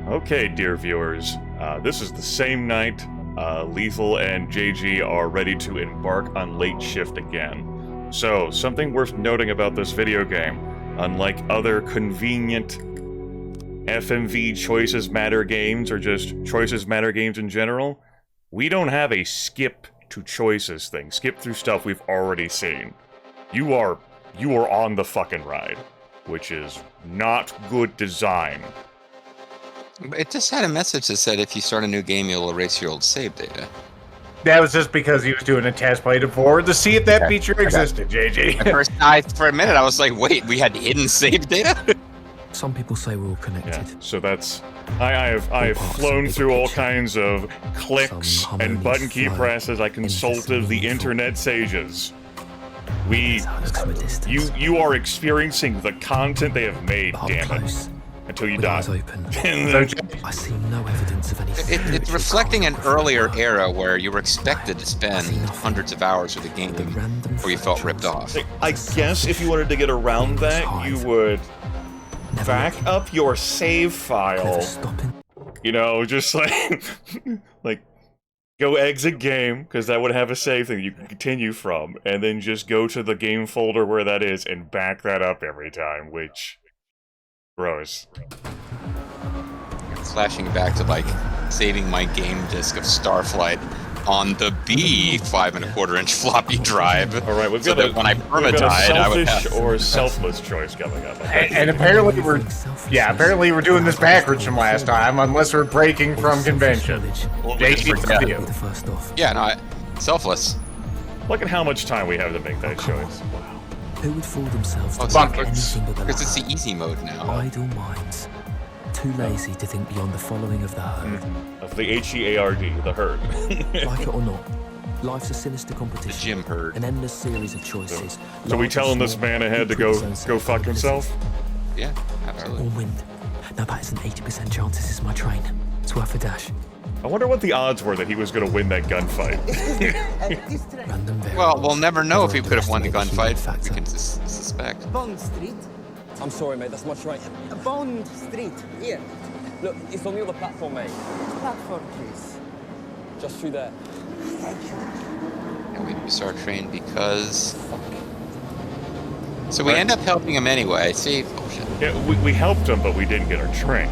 Okay, dear viewers, this is the same night Lethal and JG are ready to embark on late shift again. So, something worth noting about this video game, unlike other convenient FMV Choices Matter games, or just Choices Matter games in general, we don't have a skip to choices thing, skip through stuff we've already seen. You are on the fucking ride, which is not good design. It just had a message that said if you start a new game, you'll erase your old save data. That was just because he was doing a test play to forward to see if that feature existed, JG. For a minute, I was like, wait, we had hidden save data? Some people say we're all connected. Yeah, so that's... I have flown through all kinds of clicks and button key presses. I consulted the internet sages. You are experiencing the content they have made, damn it. Until you die. I see no evidence of anything. It's reflecting an earlier era where you were expected to spend hundreds of hours with a game before you felt ripped off. I guess if you wanted to get around that, you would back up your save file. You know, just like go exit game, because that would have a save thing you can continue from, and then just go to the game folder where that is and back that up every time, which... gross. Flashing back to, like, saving my game disk of Starflight on the B 5.25-inch floppy drive. All right, we've so got that when I perma-died, I would have... selfish or selfless choice coming up. And apparently we're doing this backwards from last time, unless we're breaking from convention. Yeah, no, selfless. Look at how much time we have to make that choice. Who would fool themselves to Fuck think anything but the Because it's the easy mode now. idle minds, too lazy to think beyond the following of the herd. Of the H-E-A-R-D, the herd. Like it or not, life's a sinister competition. The gym herd. An endless series of choices. So we telling this man ahead to go fuck himself? Yeah, Or absolutely. wind. Now that is an 80% chance this is my train. It's worth a dash. I wonder what the odds were that he was going to win that gunfight. Random Well, we'll never know if he could have won the underestimate gunfight. human We can factor. suspect. Bond Street. I'm sorry, mate, that's my train. Bond Street. Here. Look, it's on the other platform, mate. Platform, please. Just through there. Thank you. And we miss our train because... So we end up helping him anyway. See? Bullshit. Yeah, we helped him, but we didn't get our train.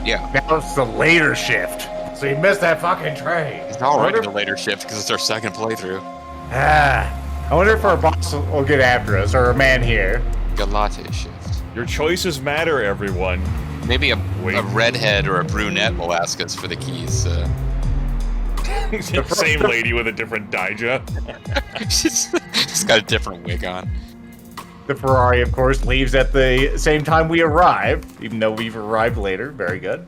Yeah. Now it's the later shift, so you missed that fucking train. It's already the later shift because it's our second playthrough. I wonder if our boss will get after us, or a man here. Galate shift. Your choices matter, everyone. Maybe a redhead or a brunette will ask us for the keys. Same lady with a different dye job. She's got a different wig on. The Ferrari, of course, leaves at the same time we arrive, even though we've arrived later. Very good.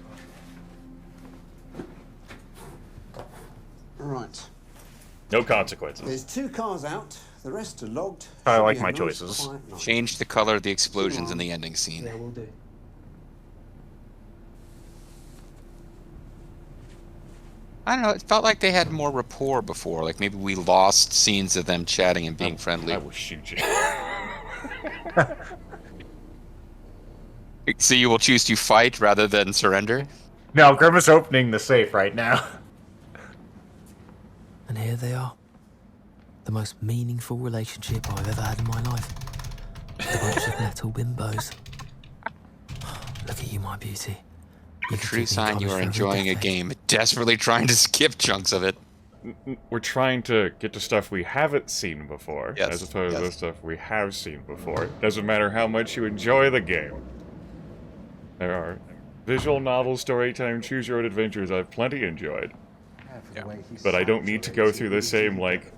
Right. No consequences. There's 2 cars out. The rest are logged. I Should like be a my nice, choices. quiet night. Change the color of the explosions in the ending scene. Yeah, we'll do. I don't know, it felt like they had more rapport before. Like maybe we lost scenes of them chatting and being friendly. I will shoot you. So you will choose to fight rather than surrender? No, Grimith's opening the safe right now. And here they are. The most meaningful relationship I've ever had in my life. A bunch of metal bimbos. Look at you, my beauty. A true sign you are enjoying a game, desperately trying to skip chunks of it. We're trying to get to stuff we haven't seen before, Yes, as opposed yes. to stuff we have seen before. Doesn't matter how much you enjoy the game. There are visual novels, story time, choose your own adventures I've plenty enjoyed. But I don't need to go through the same, like,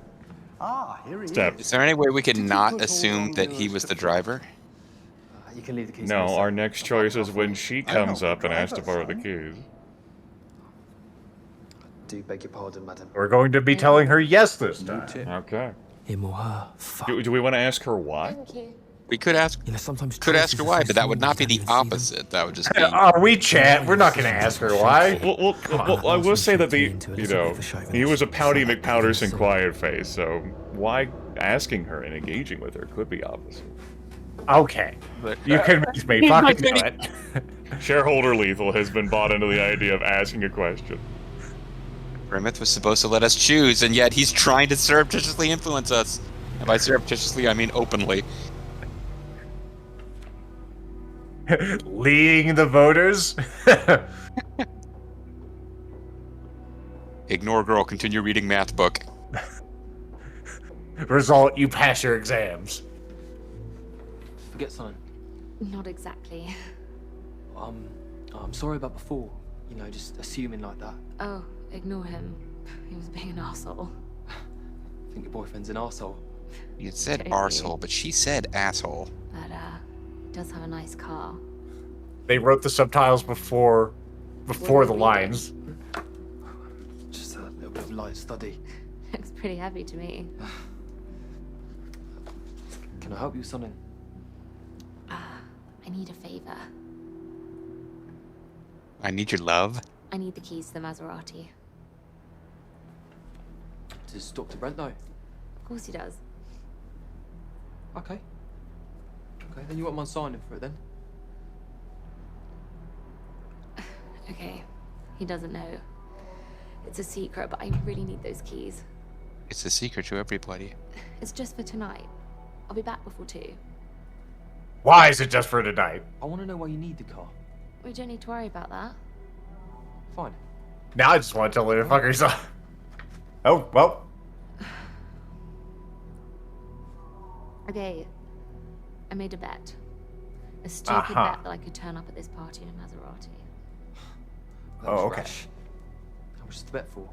step. Is there any way we could not assume that he was the driver? You can leave the keys. No, our next choice is when she comes up and asks to borrow the keys. Do beg your pardon, madam. We're going to be telling her yes this time. Okay. Him or her. Fuck. Do we want to ask her why? We could ask You know, sometimes her why, but that would not be the opposite. That would just be... Are we chat? We're not going to ask her why. Well, I will say that he was a pouty McPowderson quiet face, so why asking her and engaging with her could be opposite. Okay. You convinced me. Fucking do it. Shareholder Lethal has been bought into the idea of asking a question. Grimith was supposed to let us choose, and yet he's trying to surreptitiously influence us. And by surreptitiously, I mean openly. Leading the voters? Ignore girl, continue reading math book. Result, you pass your exams. Forget something. Not exactly. I'm sorry about before. You know, just assuming like that. Oh, ignore him. He was being an arsehole. I think your boyfriend's an arsehole. You said Okay. arsehole, but she said asshole. But, he does have a nice car. They wrote the subtitles before the lines. Just a little bit of light study. Looks pretty heavy to me. Can I help you with something? I need a favor. I need your love. I need the keys to the Maserati. Does Dr. Brent know? Of course he does. Okay. Okay, then you want mine signing for it then? Okay, he doesn't know. It's a secret, but I really need those keys. It's a secret to everybody. It's just for tonight. I'll be back before 2. Why is it just for tonight? I want to know why you need the car. We don't need to worry about that. Fine. Now I just want to tell the fuckers. Oh, well. Okay, I made a bet. A stupid bet that I could turn up at this party in a Maserati. That was Oh, okay. rash. How much is the bet for?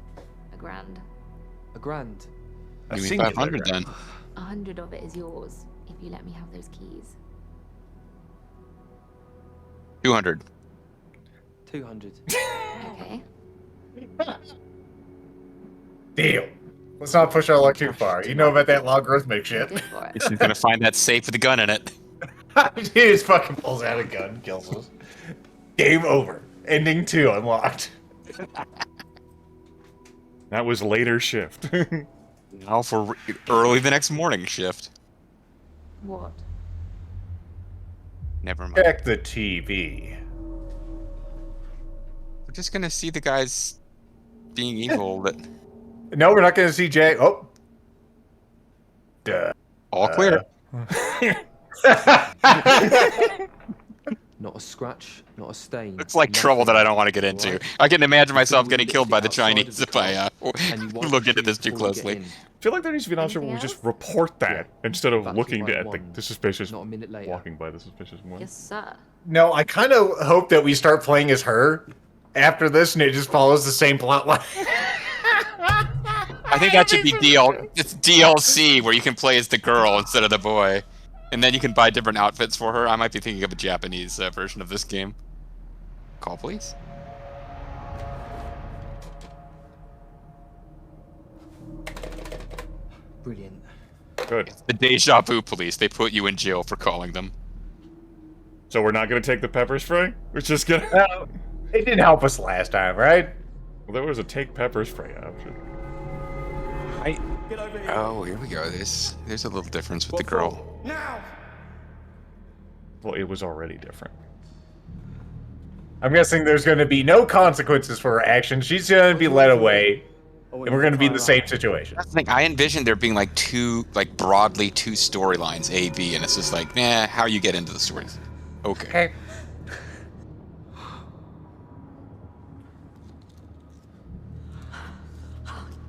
$1,000. $1,000. A You mean singular 500 then? 100 of it is yours if you let me have those keys. 200. 200. Okay. Deal. Let's not push our luck too far. You know about that logarithmic shit. Go for it. She's gonna find that safe with a gun in it. He just fucking pulls out a gun, kills us. Game over. Ending 2 unlocked. That was later shift. Now for early the next morning shift. What? Never mind. Check the TV. We're just gonna see the guys being evil. That No, we're not going to see Jay. Oh. Duh. all clear. Not a scratch, not a stain. It's like trouble that I don't want to get into. Alright? I can imagine myself getting killed by the Outside of Chinese the if I and you wipe look your into this shoes too before you get closely. in. I feel like there needs to be an option where we Anything just else? report that instead of Back to looking line at one. the suspicious, Not a minute later. walking by the suspicious one. Yes, sir. No, I kind of hope that we start playing as her after this and it just follows the same plot line. I think that should be it's DLC where you can play as the girl instead of the boy, and then you can buy different outfits for her. I might be thinking of a Japanese version of this game. Call please. Brilliant. Good. The Deja Vu police. They put you in jail for calling them. So we're not going to take the pepper spray? We're just going to... No, it didn't help us last time, right? Well, there was a take pepper spray option. Get over here. Oh, here we go. There's a little difference with the girl. Now! Well, it was already different. I'm guessing there's going to be no consequences for her actions. She's going to be led away, and we're going to be in the same situation. That's the thing. I envisioned there being like broadly two storylines, A, B, and it's just like, nah, how you get into the stories. Okay.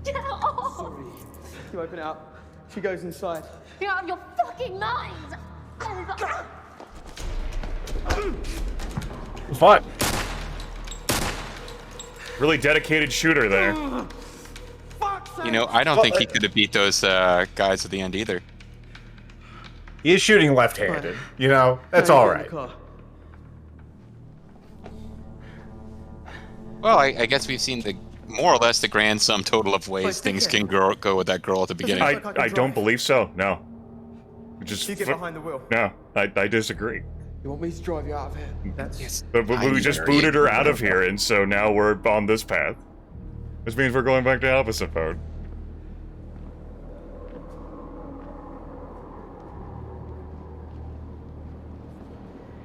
Get off! Sorry. You open it up. She goes inside. You're out of your fucking mind! Fun. Really dedicated shooter there. You know, I don't think he could have beat those guys at the end either. He is shooting left-handed. You know, that's all right. Well, I guess we've seen the more or less the grand sum total of ways things can go with that girl at the beginning. I don't believe so. No. Just You get behind the wheel. No, I disagree. You want me to drive you out of here? Yes. But I we just very booted her out of agree. here, and so now we're on this path. This means we're going back to opposite mode.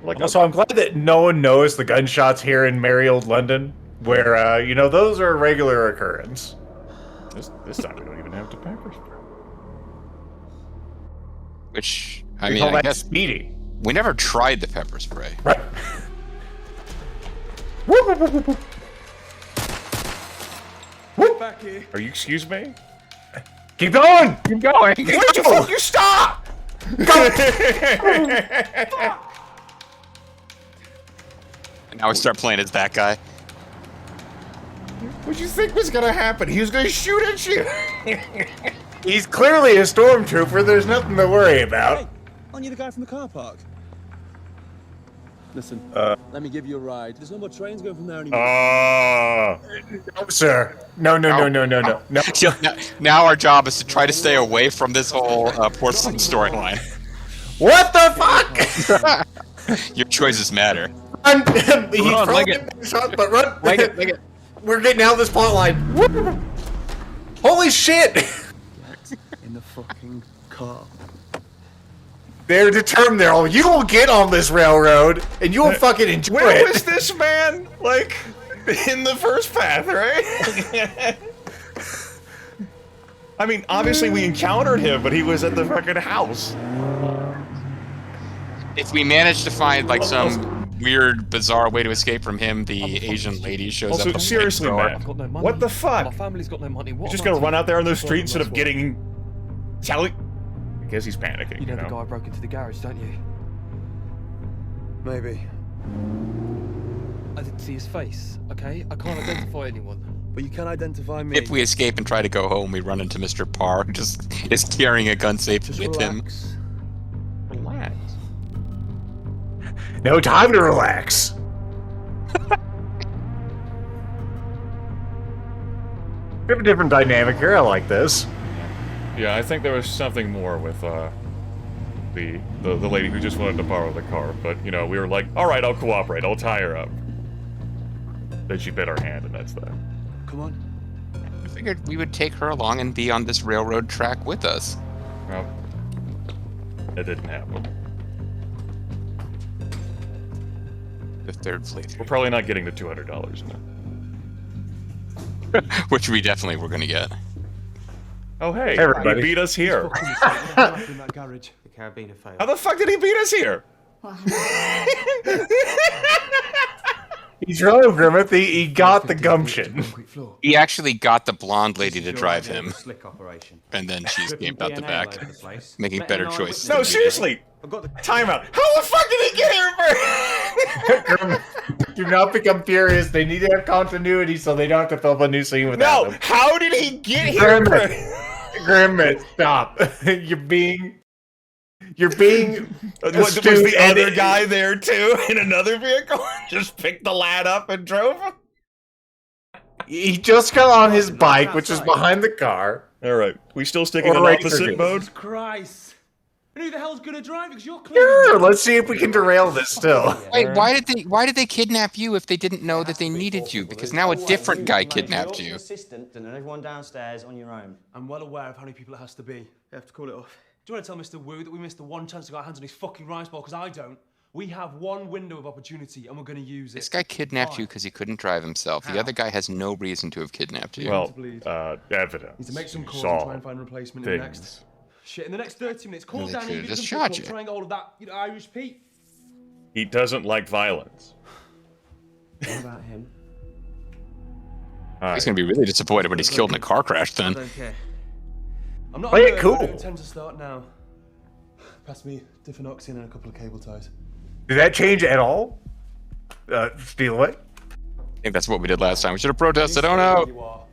like Also, I'm glad that no one knows the gunshots here in merry old London, where, you know, those are a regular occurrence. this time we don't even have to pepper spray. Which, I We mean, call I that guess speedy. we never tried the pepper spray. Right. Back here. Are you excuse me? Keep going! Keep going. Why'd you fuck you stop? And now we start playing as that guy. What'd you think was gonna happen? He was gonna shoot at you. He's clearly a stormtrooper. There's nothing to worry about. Hey, aren't you the guy from the car park? Listen, let me give you a ride. There's no more trains going from there anymore. No, sir. No. Now our job is to try to stay away from this whole porcelain storyline. What the fuck? Your choices matter. Run! He's Run, throwing leg it. it, shot, but run! Leg it. We're getting out of this plot line. Holy shit! In the fucking car. They're determined. They're all. You will get on this railroad, and you will fucking enjoy Where it. was this man? Like, in the first path, right? I mean, obviously we encountered him, but he was at the fucking house. If we manage to find like some weird, bizarre way to escape from him, the Asian lady shows Also, up. at the seriously, door. man, got no money. what the fuck? My family's got no money. What You're just am I gonna run to out there on do? the street instead of getting... Tally? I guess he's panicking, You know the guy broke into the garage, don't you? Maybe. I didn't see his face, okay? I can't identify anyone. But you can identify me. If we escape and try to go home, we run into Mr. Parr, who just is carrying a gun safe Just with him. relax. Relax. No time to relax. We have a different dynamic here. I like this. Yeah, I think there was something more with the lady who just wanted to borrow the car, but you know, we were like, all right, I'll cooperate, I'll tie her up. Then she bit our hand, and that's that. Come on. I figured we would take her along and be on this railroad track with us. Well, it didn't happen. The third We're playthrough. probably not getting the $200 now. Which we definitely were gonna get. Oh hey, everybody. he beat us here. In that garage. The carabiner failed. How the fuck did he beat us here? He's wrong, Grimith. He got the gumption. Quick floor. He actually got the blonde lady to drive him, Slick operation. and then she escaped out the DNA back, all over the place. making better choices. No, seriously. I've got the Timeout. How the fuck did he get here Grimith, do not become furious. They need to have continuity so they don't have to film a new scene without No, them. how did he get here Grimith, stop. You're being Was astute the and- other guy there too in another vehicle? Just picked the lad up and drove him? He just got on his bike, which is behind the car. Alright, we still sticking in Alright, opposite forget. mode? Jesus Christ. And who the hell's gonna drive? Because you're clear. Sure, let's see if we can derail this still. Wait, why did they kidnap you if they didn't know that they needed you? Because now a different guy kidnapped you. assistant and everyone downstairs on your own. I'm well aware of how many people it has to be. You have to call it off. Do you want to tell Mr. Wu that we missed the one chance to get our hands on his fucking rice ball? Because I don't. We have one window of opportunity and we're going to use it. This guy kidnapped you because he couldn't drive himself. The other guy has no reason to have kidnapped you. Well, evidence. Need to make some You calls saw and try and find a replacement in the things. next. Shit, in the next 30 minutes, call They down could've and just give shot some you. try and get hold of that, Irish Pete. He doesn't like violence. What about him? He's gonna be really disappointed when he's killed in a car crash I then. don't care. I'm not Play it I cool. don't intend to start now. Pass me different oxygen and a couple of cable ties. Did that change at all? Steal away? I think that's what we did last time. We should have protested. Oh no! You are.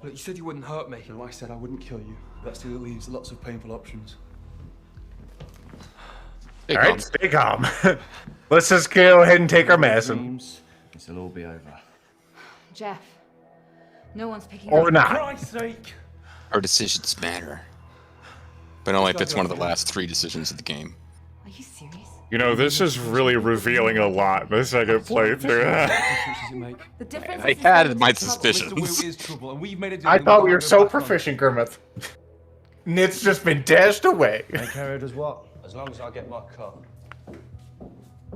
Look, you said you wouldn't hurt me. No, I said I wouldn't kill you. That still leaves lots of painful options. Stay All calm. right, stay calm. Let's just go ahead and take our medicine. Dreams, this'll all be over. Jeff, no one's picking Or up. not. Christ's sake! Our decisions matter. But only if it's one of the last 3 decisions of the game. Are you serious? You know, this is really revealing a lot the second playthrough. The difference I is had instead my of trouble, suspicions. Mr. Wu is trouble, and we've made a deal I that thought we can't were go so back on. proficient, Grimith. And it's just been dashed away. Hey, Carrier does what? As long as I get my cut.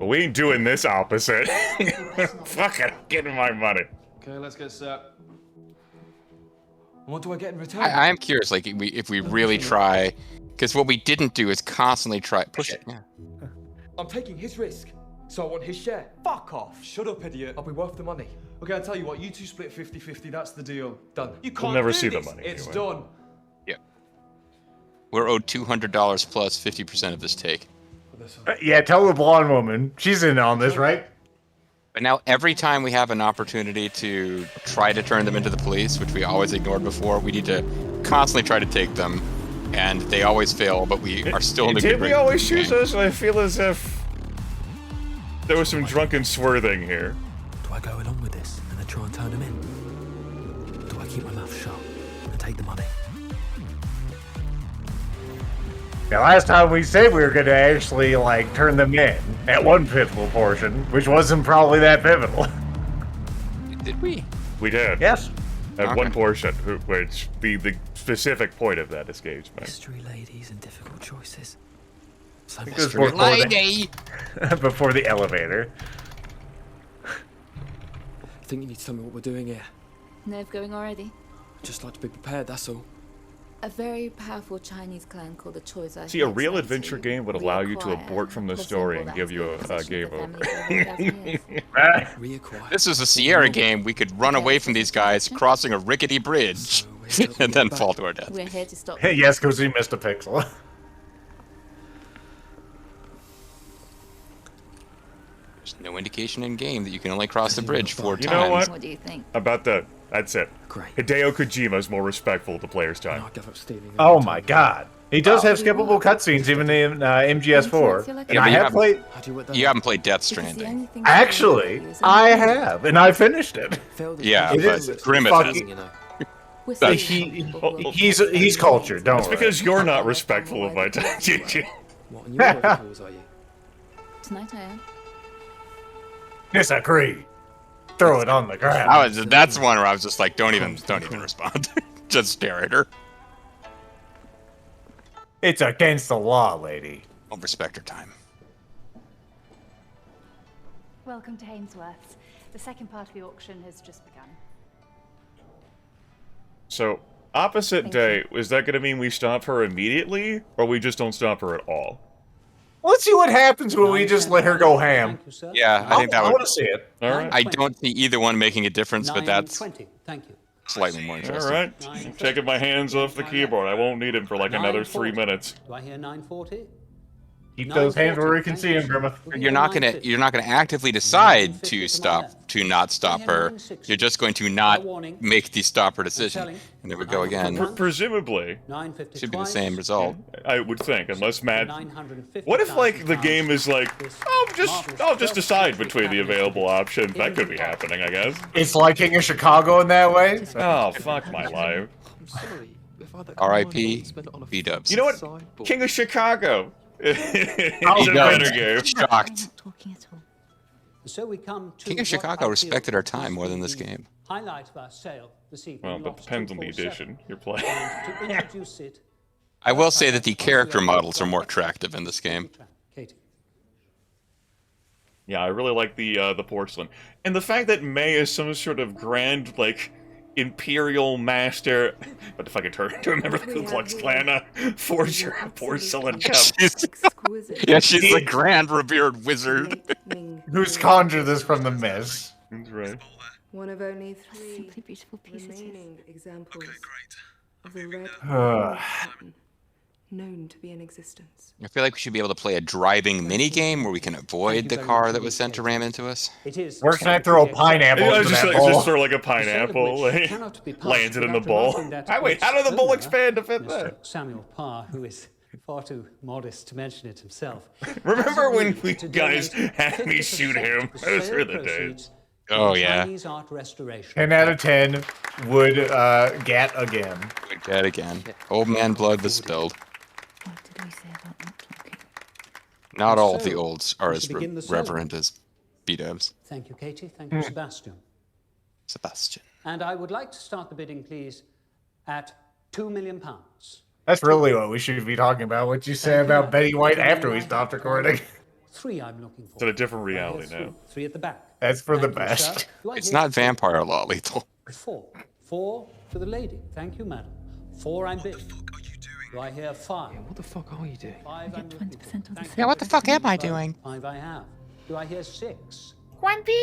But we ain't doing this opposite. Fuck it, I'm getting my money. Okay, let's get set. What do I get in return? I am curious, like, if we really try, because what we didn't do is constantly try push it. Yeah. I'm taking his risk, so I want his share. Fuck off. Shut up, idiot. I'll be worth the money. Okay, I'll tell you what. You two split 50-50. That's the deal. Done. You can't We'll never do see the this. money It's anyway. done. Yeah. We're owed $200 plus 50% of this take. Yeah, tell the blonde woman. She's in on this, right? But now every time we have an opportunity to try to turn them into the police, which we always ignored before, we need to constantly try to take them, and they always fail, but we are still in the Did we always choose those? I feel as if there was some drunken swerving here. Do I go along with this and then try and turn them in? Do I keep my mouth shut and take the money? Now, last time we said we were going to actually, like, turn them in at one pivotal portion, which wasn't probably that pivotal. Did we? We did. Yes. At one portion, which the specific point of that escapes me. Mystery ladies and difficult choices. So It was mystery before the elevator. I think you need to tell me what we're doing here. Nerve going already? I'd just like to be prepared, that's all. A very powerful Chinese clan called the Choi's. See, a real adventure game would allow you to abort from the story and give you a game over. This is a Sierra game. We could run away from these guys crossing a rickety bridge and then fall to our death. We're here to stop. Yes, because we missed a pixel. There's no indication in game that you can only cross the bridge 4 times. You know what? What do you think? About the... That's it. Great. Hideo Kojima's more respectful to players' time. I'll give up stealing. Oh my god. He does have skippable cutscenes even in MGS4. And I have played... You haven't played Death Stranding. Actually, I have, and I finished it. Yeah, It but is Grimith fucking- hasn't. He's cultured, don't It's worry. because you're not respectful of my time, GG. What, and you're the rules, are you? Tonight I am. Disagree. Throw it on the ground. That's one where I was just like, don't even respond. Just stare at her. It's against the law, lady. Don't respect her time. Welcome to Hamesworth's. The second part of the auction has just begun. So, opposite day, is that going to mean we stop her immediately, or we just don't stop her at all? Let's see what happens when we just let her go ham. Yeah, I think that I would... want to see it. All right. I don't see either one making a difference, but that's Thank you. slightly more All interesting. right. I'm taking my hands off the keyboard. I won't need him for like another 3 minutes. Do I hear 940? Keep those hands where we can see him, Grimith. You're not gonna actively decide to not stop her. You're just going to not make the stop her decision, and there we go again. Presumably, should be the same result. I would think, unless Matt. What if like the game is like, I'll just decide between the available options. That could be happening, I guess. It's like King of Chicago in that way. Oh fuck my life. R.I.P. B-dubs. You know what? King of Chicago. It's a better game. Shocked. So we come to King of Chicago respected our time more than this game. highlight of our sale this evening. Well, that depends on the edition you're playing. To introduce it, I will say that the character models are more attractive in this game. Katie. Yeah, I really like the porcelain. And the fact that May is some sort of grand, like, imperial master... But if I could turn to remember the Ku Klux Klan forger a porcelain cup. She's the grand revered wizard. Who's conjured this from the mist. That's right. One of only 3 Simply beautiful pieces. remaining examples of the red pattern known to be in existence. I feel like we should be able to play a driving mini-game where we can avoid the car that was sent to ram into us. Where can I throw a pineapple I into was that just, bowl? just throw like a pineapple, lands it in the bowl. Wait, how did the bowl expand to fit there? Samuel Parr, who is far too modest to mention it himself. Remember when we guys had me shoot him? Those were the days. Oh, yeah. Chinese art restoration. 10 out of 10 would get again. Would get again. Old man blood was spilled. What did we say about not talking? Not all of the olds are we as should begin the sale. reverent as B-dubs. Thank you, Katie. Thank you, Sebastian. Sebastian. And I would like to start the bidding, please, at £2 million. That's really what we should be talking about. What you say about Betty White after we stopped recording. 3 I'm looking for. It's in a different reality Do I hear now. 3 at the back. That's for the Thank you, sir. best. Do I It's hear not 4? vampire law, Lethal. 4. 4 to the lady. Thank you, madam. 4 I'm big. Do I hear 5? What the fuck are you doing? 5 I'm looking for. Thank Yeah, you. what the fuck am I doing? 5 I have. Do I hear 6?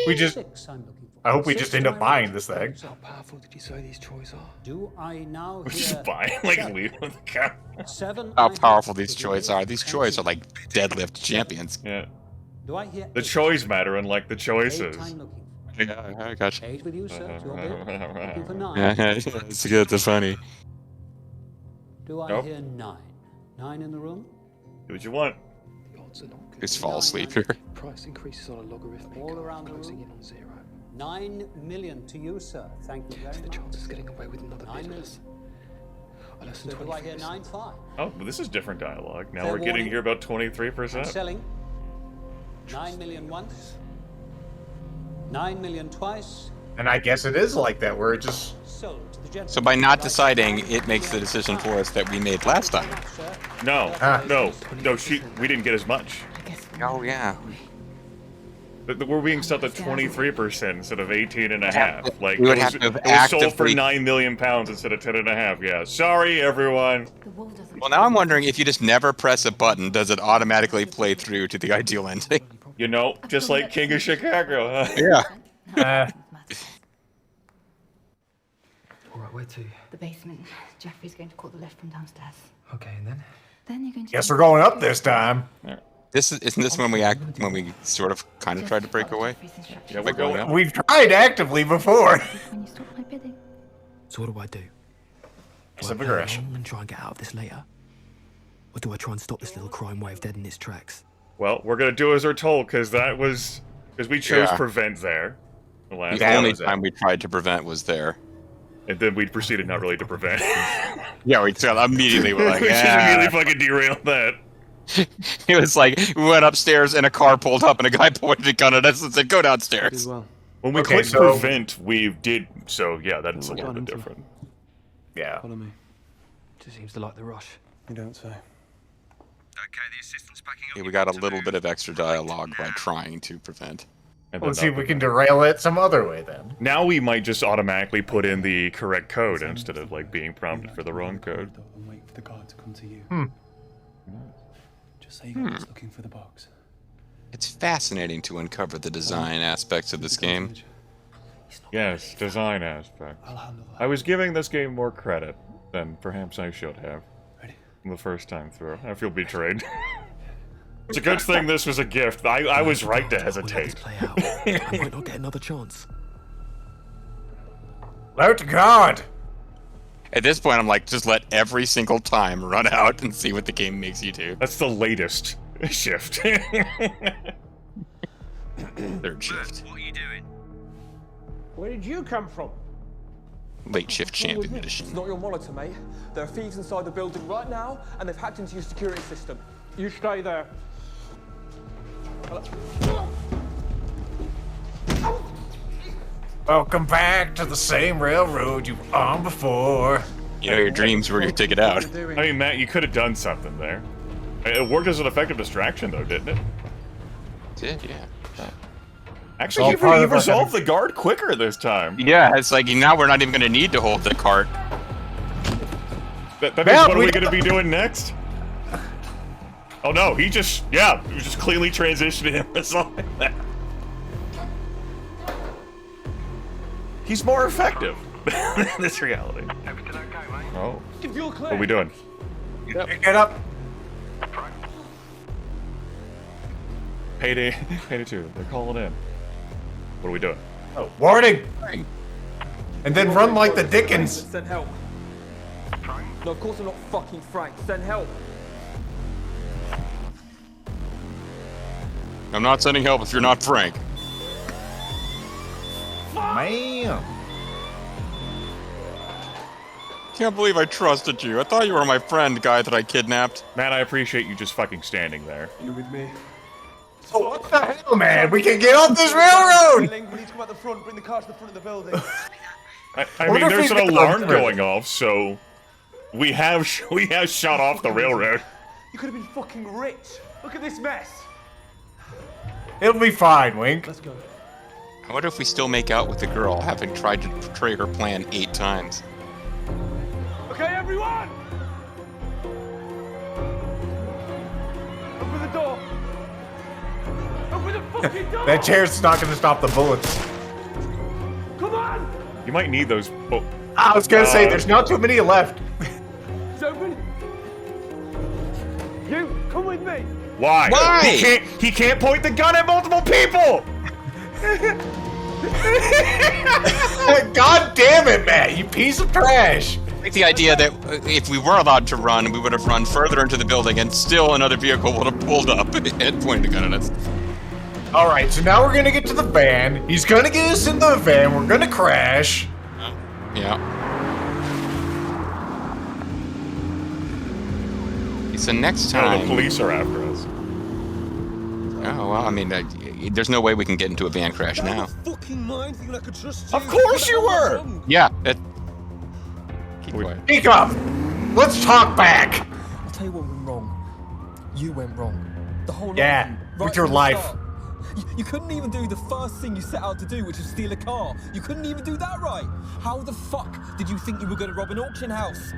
We just. 6 I'm looking for. I hope we 6 just end up I'm buying looking this for. thing. How powerful did you say these choices are? Do I now We're hear just buying, like, 7? leave with the cat. 7 How I have. powerful these choices are. These choices are like deadlift champions. Yeah. Do I hear The 8? choice matter, unlike the 8 choices. I'm looking Yeah, I got for. you. 8 with you, sir. It's your bid. Looking for 9. Yeah, it's good. It's funny. Do I Nope. hear 9? 9 in the room? Do what you want. The odds are not good. Just fall asleep here. Price increases on a logarithmic. All around the closing room. in on 0. 9 million to you, sir. Thank you very The much. chances of getting away with another 9 bid million. are less than So do I hear 23%. 9.5? Oh, but this is different dialogue. Now Fair we're getting warning. here about I'm 23%. selling. 9 million once. 9 million twice. And I guess it is like that, where it just. Sold to the gentleman. So by not deciding, it makes the decision for us that we made last time. No, Ah. no, we didn't get as much. Oh yeah. We're being stopped at 23% instead of 18.5. Like, We would it was, have to have it was sold for actively- £9 million instead of 10.5. Yeah, sorry everyone. Well, now I'm wondering if you just never press a button, does it automatically play through to the ideal ending? You know, just like King of Chicago, huh? Yeah. Alright, where to? The basement. Jeffrey's going to call the lift from downstairs. Okay, and then? Then you're going to. Guess we're going up this time. Isn't this when we sort of kind of tried to break away? Yeah, we're going up. We've tried actively before. When you stop my bidding. So what do I do? Do Some I play aggression. along and try and get out of this later? Or do I try and stop this little crime wave dead in its tracks? Well, we're gonna do as we're told, because we chose Yeah. prevent there. The last The time only was it. time we tried to prevent was there. And then we proceeded not really to prevent. Yeah, we immediately were like, we just yeah. immediately fucking derailed that. It was like, we went upstairs and a car pulled up and a guy pointed a gun at us and said, go downstairs. When we Okay, clicked so- prevent, we did so. Yeah, that's a little bit different. Yeah. Follow me. Just seems to like the rush. You don't say. Yeah, we got a little bit of extra dialogue by trying to prevent. And Let's then see if we can derail it some other way then. Now we might just automatically put in the correct code instead of like being prompted for the wrong code. And wait for the guard to come to you. Hmm. Just say you're looking for the box. It's fascinating to uncover the design aspects of this game. Yes, design aspect. I'll handle that. I was giving this game more credit than perhaps I should have. Ready? The first time through. I feel betrayed. It's a good thing this was a gift. I was right to hesitate. Play out. I might not get another chance. Alert to God! At this point, I'm like, just let every single time run out and see what the game makes you do. That's the latest shift. Third shift. What are you doing? Where did you come from? Late shift champion It's edition. not your monitor, mate. There are thieves inside the building right now, and they've hacked into your security system. You stay there. Welcome back to the same railroad you were on before. You know, your dreams were your ticket out. I mean, Matt, you could have done something there. It worked as an effective distraction, though, didn't it? Did, yeah. Actually, All part you of our resolved the guard quicker this time. Yeah, it's like now we're not even going to need to hold the cart. That means Matt, what are we we going to be doing next? Oh no, he just cleanly transitioned him. Resolving that. He's more effective in this reality. Oh. What are we doing? Get up. Payday 2. They're calling in. What are we doing? Oh, warning! And then run like the Dickens. Send help. No, of course I'm not fucking Frank. Send help. I'm not sending help if you're not Frank. Man. Can't believe I trusted you. I thought you were my friend, guy that I kidnapped. Man, I appreciate you just fucking standing there. You with me? Oh, what the hell, man? We can get off this railroad! We need to come out the front. Bring the car to the front of the building. I mean, wonder if there's he's an got alarm the- going off, so we have shut off the railroad. You could have been fucking rich. Look at this mess. It'll be fine, Wink. Let's go. I wonder if we still make out with the girl, having tried to portray her plan 8 times. Okay, everyone! Open the door! Open the fucking door! That chair's not gonna stop the bullets. Come on! You might need those. Oh. I was gonna say, there's not too many left. It's open. You, come with me. Why? Why? He can't point the gun at multiple people! God damn it, Matt, you piece of trash! I like the idea that if we were allowed to run, we would have run further into the building and still another vehicle would have pulled up and pointed a gun at us. Alright, so now we're gonna get to the van. He's gonna get us into the van. We're gonna crash. Yeah. So next time... the police are after us. Oh, well, I mean, there's no way we can get into a van crash now. Of course you were! Yeah. Keep quiet. Speak up! Let's talk back! I'll tell you what went wrong. You went wrong. The whole lot Yeah, of you, with right your from the life. start. You couldn't even do the first thing you set out to do, which was steal a car. You couldn't even do that right. How the fuck did you think you were going to rob an auction house?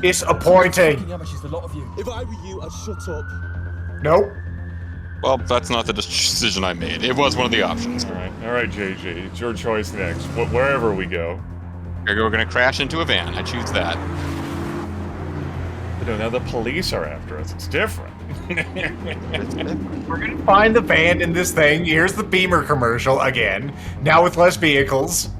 Disappointing. Fucking amateurs, the lot of you. If I were you, I'd shut up. Nope. Well, that's not the decision I made. It was one of the options. Alright, JG. It's your choice next. Wherever we go. We're gonna crash into a van. I choose that. But no, now the police are after us. It's different. We're gonna find the van in this thing. Here's the Beamer commercial again. Now with less vehicles.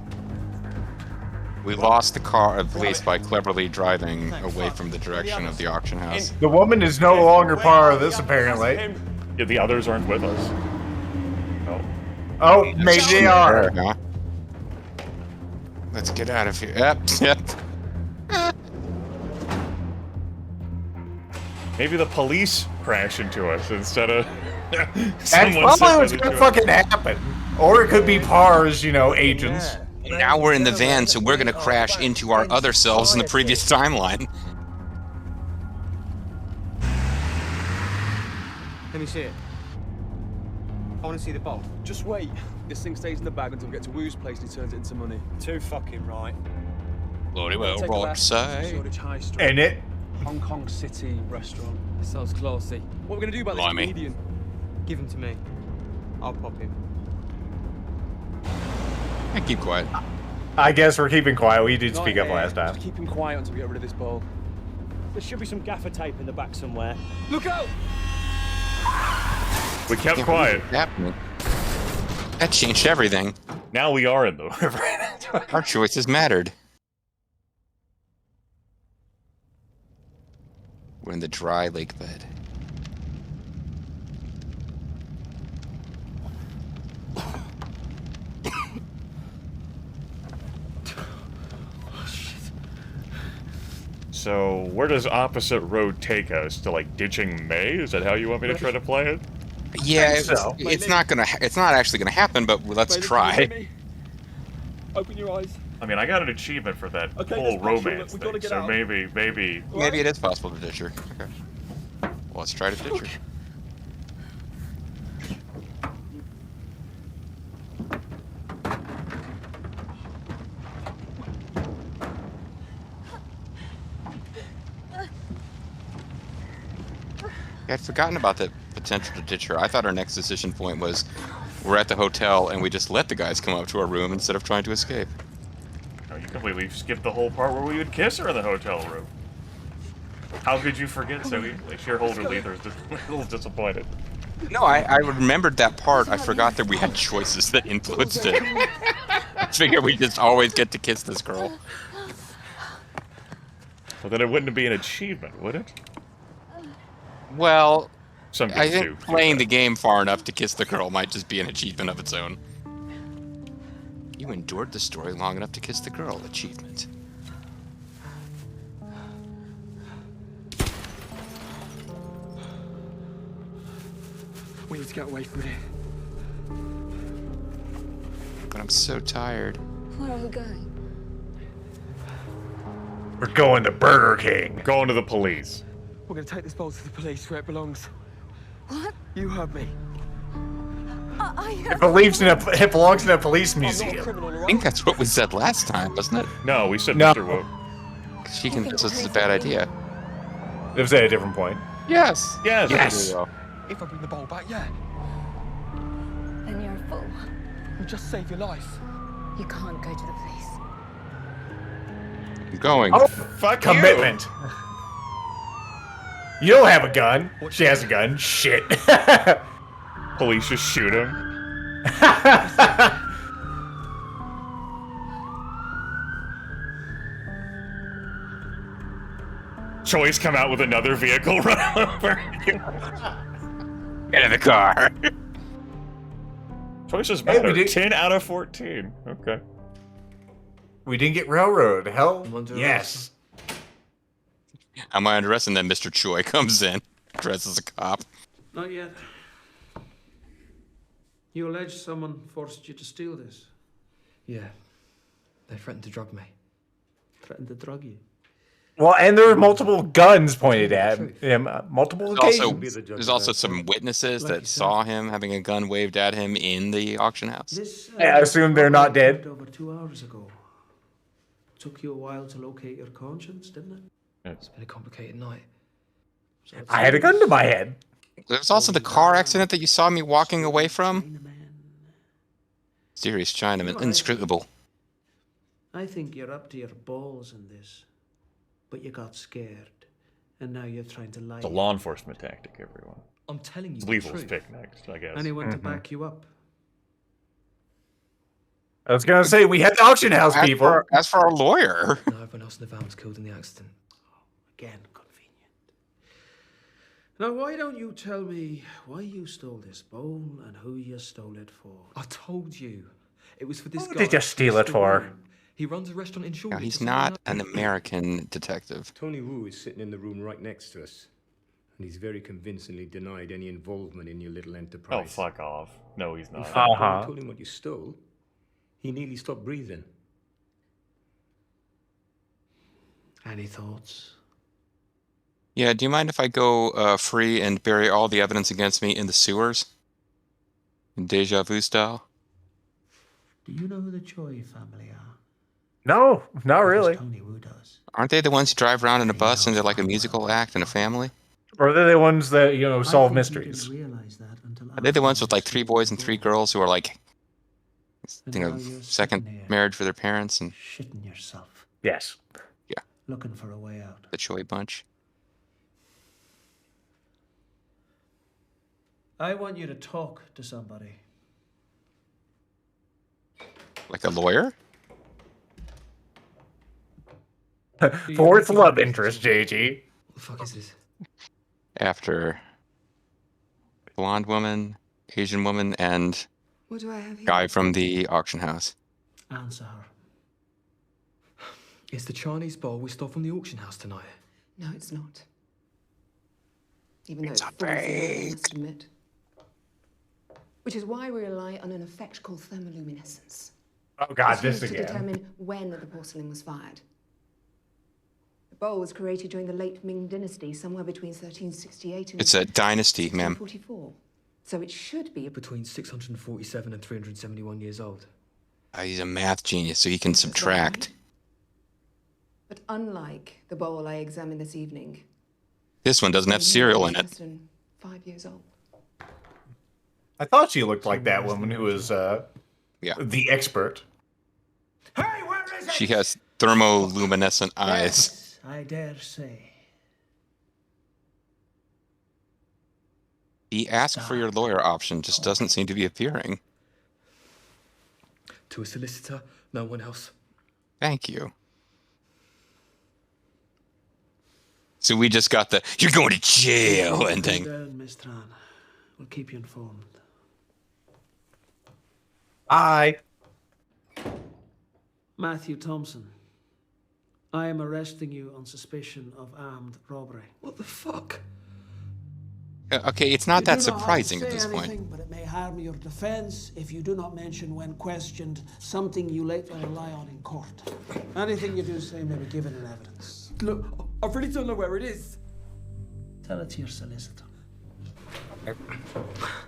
We lost the car of police by cleverly driving away from the direction of the auction house. The woman is no longer part of this, apparently. Yeah, the others aren't with us. No. Oh, maybe they are. Huh? Let's get out of here. Yep, yep. Maybe the police crash into us instead of That's someone probably what's sitting gonna into it. fucking happen. Or it could be PAR's, you know, agents. Now we're in the van, so we're gonna crash into our other selves in the previous timeline. Let me see it. I want to see the bolt. Just wait. This thing stays in the bag until we get to Woo's place and he turns it into money. Too fucking right. Bloody well, Take a right left, side. Shoreditch High Street. Ain't it? Hong Kong City restaurant. It sounds classy. What are we gonna do about this Blimey. comedian? Give him to me. I'll pop him. I keep quiet. I guess we're keeping quiet. We did Not speak up here. last time. Just keep him quiet until we get rid of this bowl. There should be some gaffer tape in the back somewhere. Look out! We kept quiet. That changed everything. Now we are in the river. Our choices mattered. We're in the dry lake bed. So, where does opposite road take us? To like ditching May? Is that how you want me to try to play it? Yeah, so. it's not actually gonna happen, but let's try. Open your eyes. I mean, I got an achievement for that Okay, whole this picture, romance we gotta thing, get so out. maybe. Maybe it is possible to ditch her. Okay. Well, let's try to ditch her. I'd forgotten about the potential to ditch her. I thought our next decision point was we're at the hotel and we just let the guys come up to our room instead of trying to escape. Oh, you completely skipped the whole part where we would kiss her in the hotel room. How could you forget so easily? Shareholder leader's just a little disappointed. No, I remembered that part. I forgot that we had choices that influenced it. I figure we just always get to kiss this girl. Well, then it wouldn't be an achievement, would it? Well, Some I kids think do. playing the game far enough to kiss the girl might just be an achievement of its own. You endured the story long enough to kiss the girl. Achievement. We need to get away from here. But I'm so tired. Where are we going? We're going to Burger King. Going to the police. We're gonna take this bowl to the police where it belongs. What? You heard me. It belongs in a police museum. I think that's what we said last time, wasn't it? No, we said No. Mr. Woke. She thinks this is a bad idea. It was at a different point. Yes. Yes. Yes. If I bring the bowl back, yeah. Then you're a fool. It'll just save your life. You can't go to the police. I'm going. Oh, Fuck commitment. You don't have a gun. She has a gun. Shit. Police just shoot him. Choice come out with another vehicle, run over. Get in the car. Choices Hey, matter. we did- 10 out of 14. Okay. We didn't get railroaded. Hell, yes. Am I undressing? Then Mr. Choi comes in, dressed as a cop. Not yet. You allege someone forced you to steal this. Yeah. They threatened to drug me. Threatened to drug you. Well, and there were multiple guns pointed at him. Multiple occasions. There's also some witnesses that saw him having a gun waved at him in the auction house. This, I assume they're not dead. Over 2 hours ago. Took you a while to locate your conscience, didn't it? It's been a complicated night. I had a gun to my head. There's also the car accident that you saw me walking away from. Serious Chinaman, inscrutable. I think you're up to your balls in this. But you got scared. And now you're trying to lie. It's a law enforcement tactic, everyone. I'm telling you It's the Lethal's truth. pick next, I guess. Anyone to back you up? I was gonna say we had the auction house people. As for our lawyer. No, everyone else in the van was killed in the accident. Again, convenient. Now, why don't you tell me why you stole this bowl and who you stole it for? I told you. It was for this Who guy. did you steal it for? He runs a restaurant in No, Shoreditch. he's not an American detective. Tony Wu is sitting in the room right next to us. And he's very convincingly denied any involvement in your little enterprise. Oh, fuck off. No, he's In not. fact, when I told him what you stole, he nearly stopped breathing. Any thoughts? Yeah, do you mind if I go free and bury all the evidence against me in the sewers? In deja vu style? Do you know who the Choi family are? No, not really. Tony Wu does. Aren't they the ones who drive around in a bus and they're like a musical act and a family? Or they're the ones that, solve I think mysteries. You didn't realize that until Are they the ones with like 3 boys and 3 girls who are like, And you know, now you're second sitting here, marriage for their parents and shitting yourself, Yes. looking for a way out. the Choi bunch? I want you to talk to somebody. Like a lawyer? Fourth love interest, JG. What the fuck is this? After blonde woman, Asian woman, and What do I have here? guy from the auction house. Answer her. It's the Chinese bowl we stole from the auction house tonight. No, it's not. Even though It's it's a full of I fake. must admit. Which is why we rely on an effect called thermoluminescence. Oh God, It's this used to again. determine when the porcelain was fired. The bowl was created during the late Ming Dynasty, somewhere between 1368 and It's a dynasty, ma'am. 1644. So it should be Between 647 and 371 years old. He's a math genius, so he can subtract. But unlike the bowl I examined this evening, This one doesn't have cereal in it. less than 5 years old. I thought she looked like that woman who was Yeah. the expert. She has thermoluminescent eyes. Yes, I dare say. The ask for your lawyer option just doesn't seem to be appearing. To a solicitor, no one else. Thank you. So we just got the "you're going to jail" ending. Down, Miss Tran. We'll keep you informed. Aye. Matthew Thompson. I am arresting you on suspicion of armed robbery. What the fuck? Okay, it's not You that do not have to surprising at say this point. anything, but it may harm your defense if you do not mention when questioned something you later rely on in court. Anything you do say may be given in evidence. Look, I really don't know where it is. Tell it to your solicitor.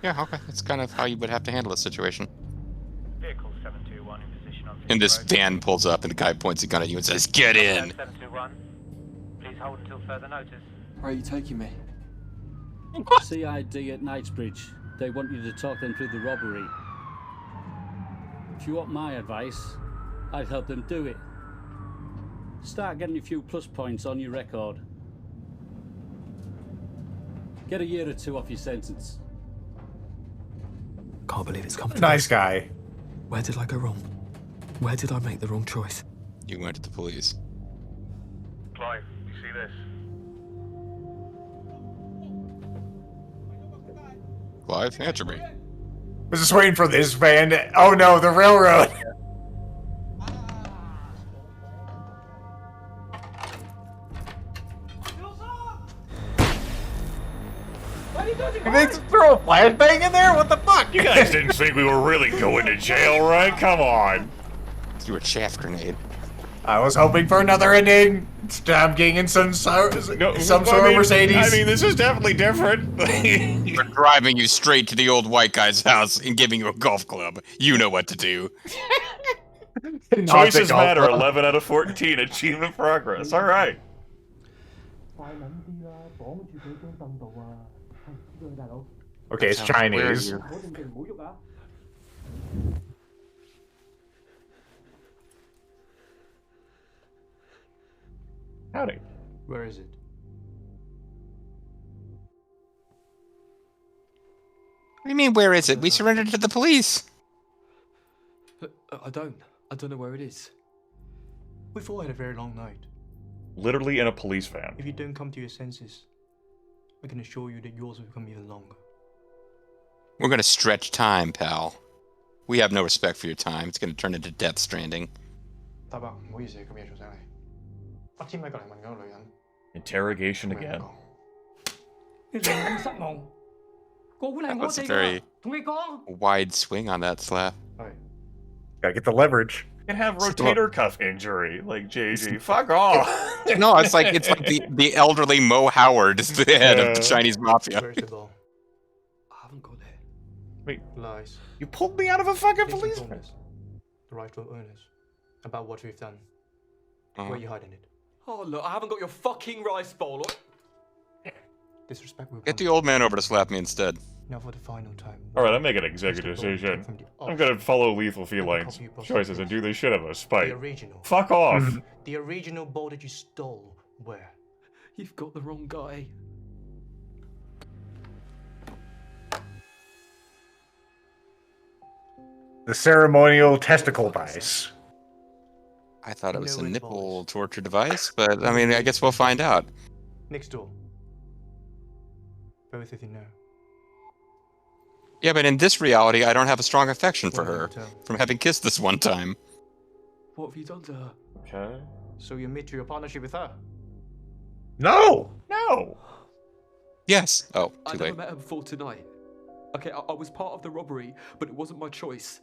Yeah, okay. That's kind of how you would have to handle a situation. Vehicle 721 in position on And this van pulls up and the guy points a gun at you and says, "Get in!" 721. Please hold until further notice. Where are you taking me? CID at Knightsbridge. They want you to talk them through the robbery. If you want my advice, I'd help them do it. Start getting a few plus points on your record. Get a year or 2 off your sentence. Can't believe it's come to Nice this. guy. Where did I go wrong? Where did I make the wrong choice? You went to the police. Clive, you see this? Clive, answer me. I was just waiting for this van. Oh no, the railroad. You think to throw a flashbang in there? What the fuck? You guys didn't think we were really going to jail, right? Come on. You were a chaff grenade. I was hoping for another ending. I'm getting in some sort of Mercedes. I mean, this is definitely different. We're driving you straight to the old white guy's house and giving you a golf club. You know what to do. Choices matter. 11 out of 14. Achievement progress. All right. Okay, it's Chinese. Howdy. Where is it? What do you mean, where is it? We surrendered to the police. I don't know where it is. We've all had a very long night. Literally in a police van. If you don't come to your senses, I can assure you that yours will become even longer. We're gonna stretch time, pal. We have no respect for your time. It's gonna turn into Death Stranding. Interrogation again. That's a very wide swing on that slap. Gotta get the leverage. You can have rotator cuff injury, like JG. Fuck off. No, it's like the elderly Mo Howard is the head of the Chinese mafia. Where's the ball? I haven't got it. Wait, Lies. you pulled me out of a fucking police van. The rightful owners. About what we've done. Where are you hiding it? Oh, look, I haven't got your fucking rice bowl. Disrespect will Get the old man over to slap me instead. Now for the final time. Alright, I'm making an executive decision. I'm gonna follow LethalFeline's choices and do this shit out of spite. The original. Fuck off. The original bowl that you stole. Where? You've got the wrong guy. The ceremonial testicle device. I thought it was a nipple torture device, but I mean, I guess we'll find out. Next door. Both of you know. Yeah, but in this reality, I don't have a strong affection for her from having kissed this one time. What have you done to her? Okay. So you admit to your partnership with her? No! No! Yes. Oh, I too never late. met her before tonight. Okay, I was part of the robbery, but it wasn't my choice.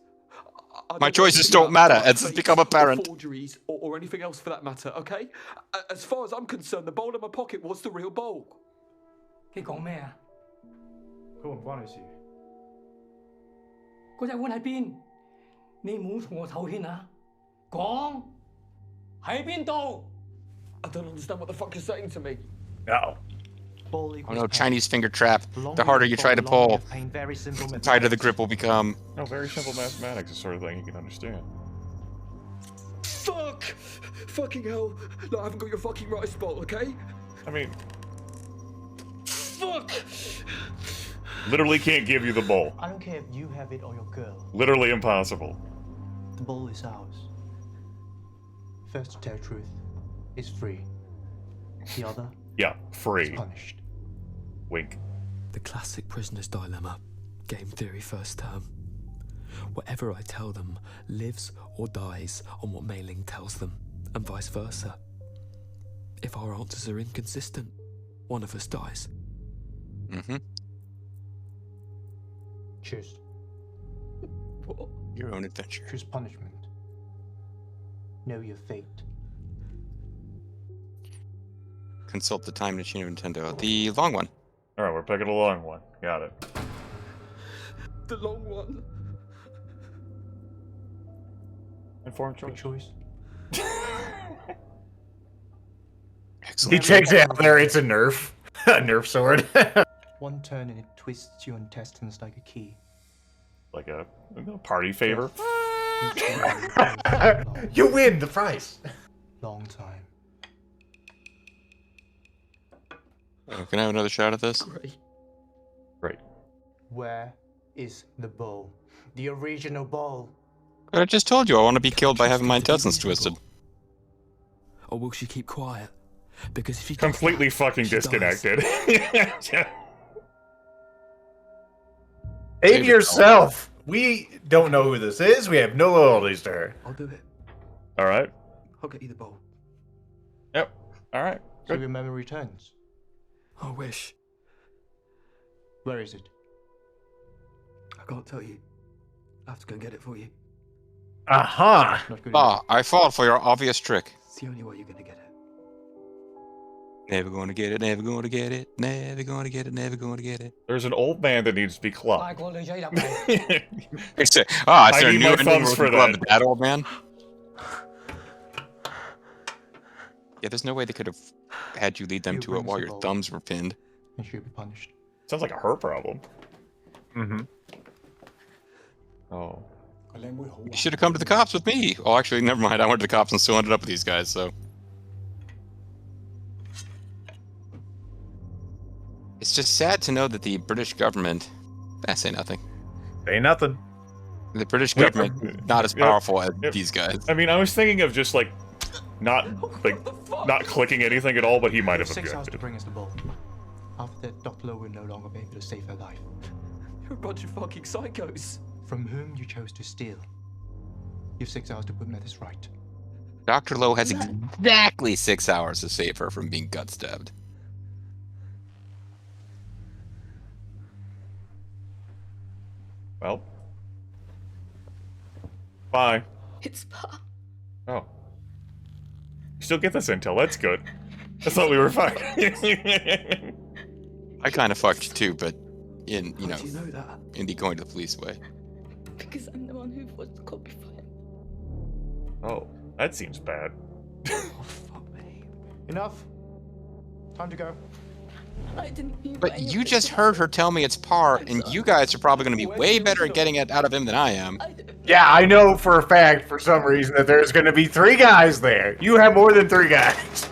My choices don't matter, as it's become apparent. Forgeries or anything else for that matter, okay? As far as I'm concerned, the bowl in my pocket was the real bowl. 你講咩啊？佢唔關你事。嗰隻碗喺邊？你唔好同我透氣啊！講喺邊度？ I don't understand what the fuck you're saying to me. No. Oh no, Chinese finger trap. The harder you try to pull, the tighter the grip will become. No, very simple mathematics, the sort of thing you can understand. Fuck! Fucking hell. Look, I haven't got your fucking rice bowl, okay? I mean, fuck! Literally can't give you the bowl. I don't care if you have it or your girl. Literally impossible. The bowl is ours. First to tell truth is free. The other Yeah, free. is punished. Wink. The classic prisoner's dilemma. Game theory first term. Whatever I tell them lives or dies on what Mei Ling tells them, and vice versa. If our answers are inconsistent, one of us dies. Mm-hmm. Choose. Your own adventure. Choose punishment. Know your fate. Consult the time machine of Nintendo. The long one. All right, we're picking a long one. Got it. The long one. Informed Good choice. He checks it out there. It's a Nerf. A Nerf sword. One turn and it twists your intestines like a key. Like a party favor. You win the prize. Long time. Can I have another shot at this? Great. Where is the bowl? The original bowl. But I just told you I want to be killed by having my intestines twisted. Or will she keep quiet? Because if she Completely fucking disconnected. Save yourself. We don't know who this is. We have no loyalties to her. I'll do it. All right. I'll get you the bowl. Yep. All right. So your memory returns. I wish. Where is it? I can't tell you. I have to go and get it for you. Aha! I fall for your obvious trick. It's the only way you're gonna get it. Never going to get it, never going to get it, never going to get it, never going to get it. There's an old man that needs to be clubbed. I say, I need my thumbs for that. That old man? Yeah, there's no way they could have had you lead them to it while your thumbs were pinned. And she'll be punished. Sounds like a her problem. Mm-hmm. Oh. You should have come to the cops with me. Oh, actually, never mind. I went to the cops and still ended up with these guys, so. It's just sad to know that the British government... I say nothing. Say nothing. The British government not as powerful as these guys. I mean, I was thinking of just like not clicking anything at all, but he might have 6 hours to objected. bring us the bowl. After that, Dr. Lowe will no longer be able to save her life. You're a bunch of fucking psychos. From whom you chose to steal. You have 6 hours to put this right. Dr. Lowe has exactly 6 hours to save her from being gut stabbed. Well. Bye. It's Pa. Oh. You still get this intel, that's good. I thought we were fine. I kind of fucked you too, but in, you know, do you know that? in the going to the police way. Because I'm the one who forged the copy for him. Oh, that seems bad. Enough. Time to go. I didn't mean But you just heard her tell me it's Par, and you guys are probably going to be way better at getting it out of him than I am. Yeah, I know for a fact, for some reason, that there's going to be 3 guys there. You have more than 3 guys.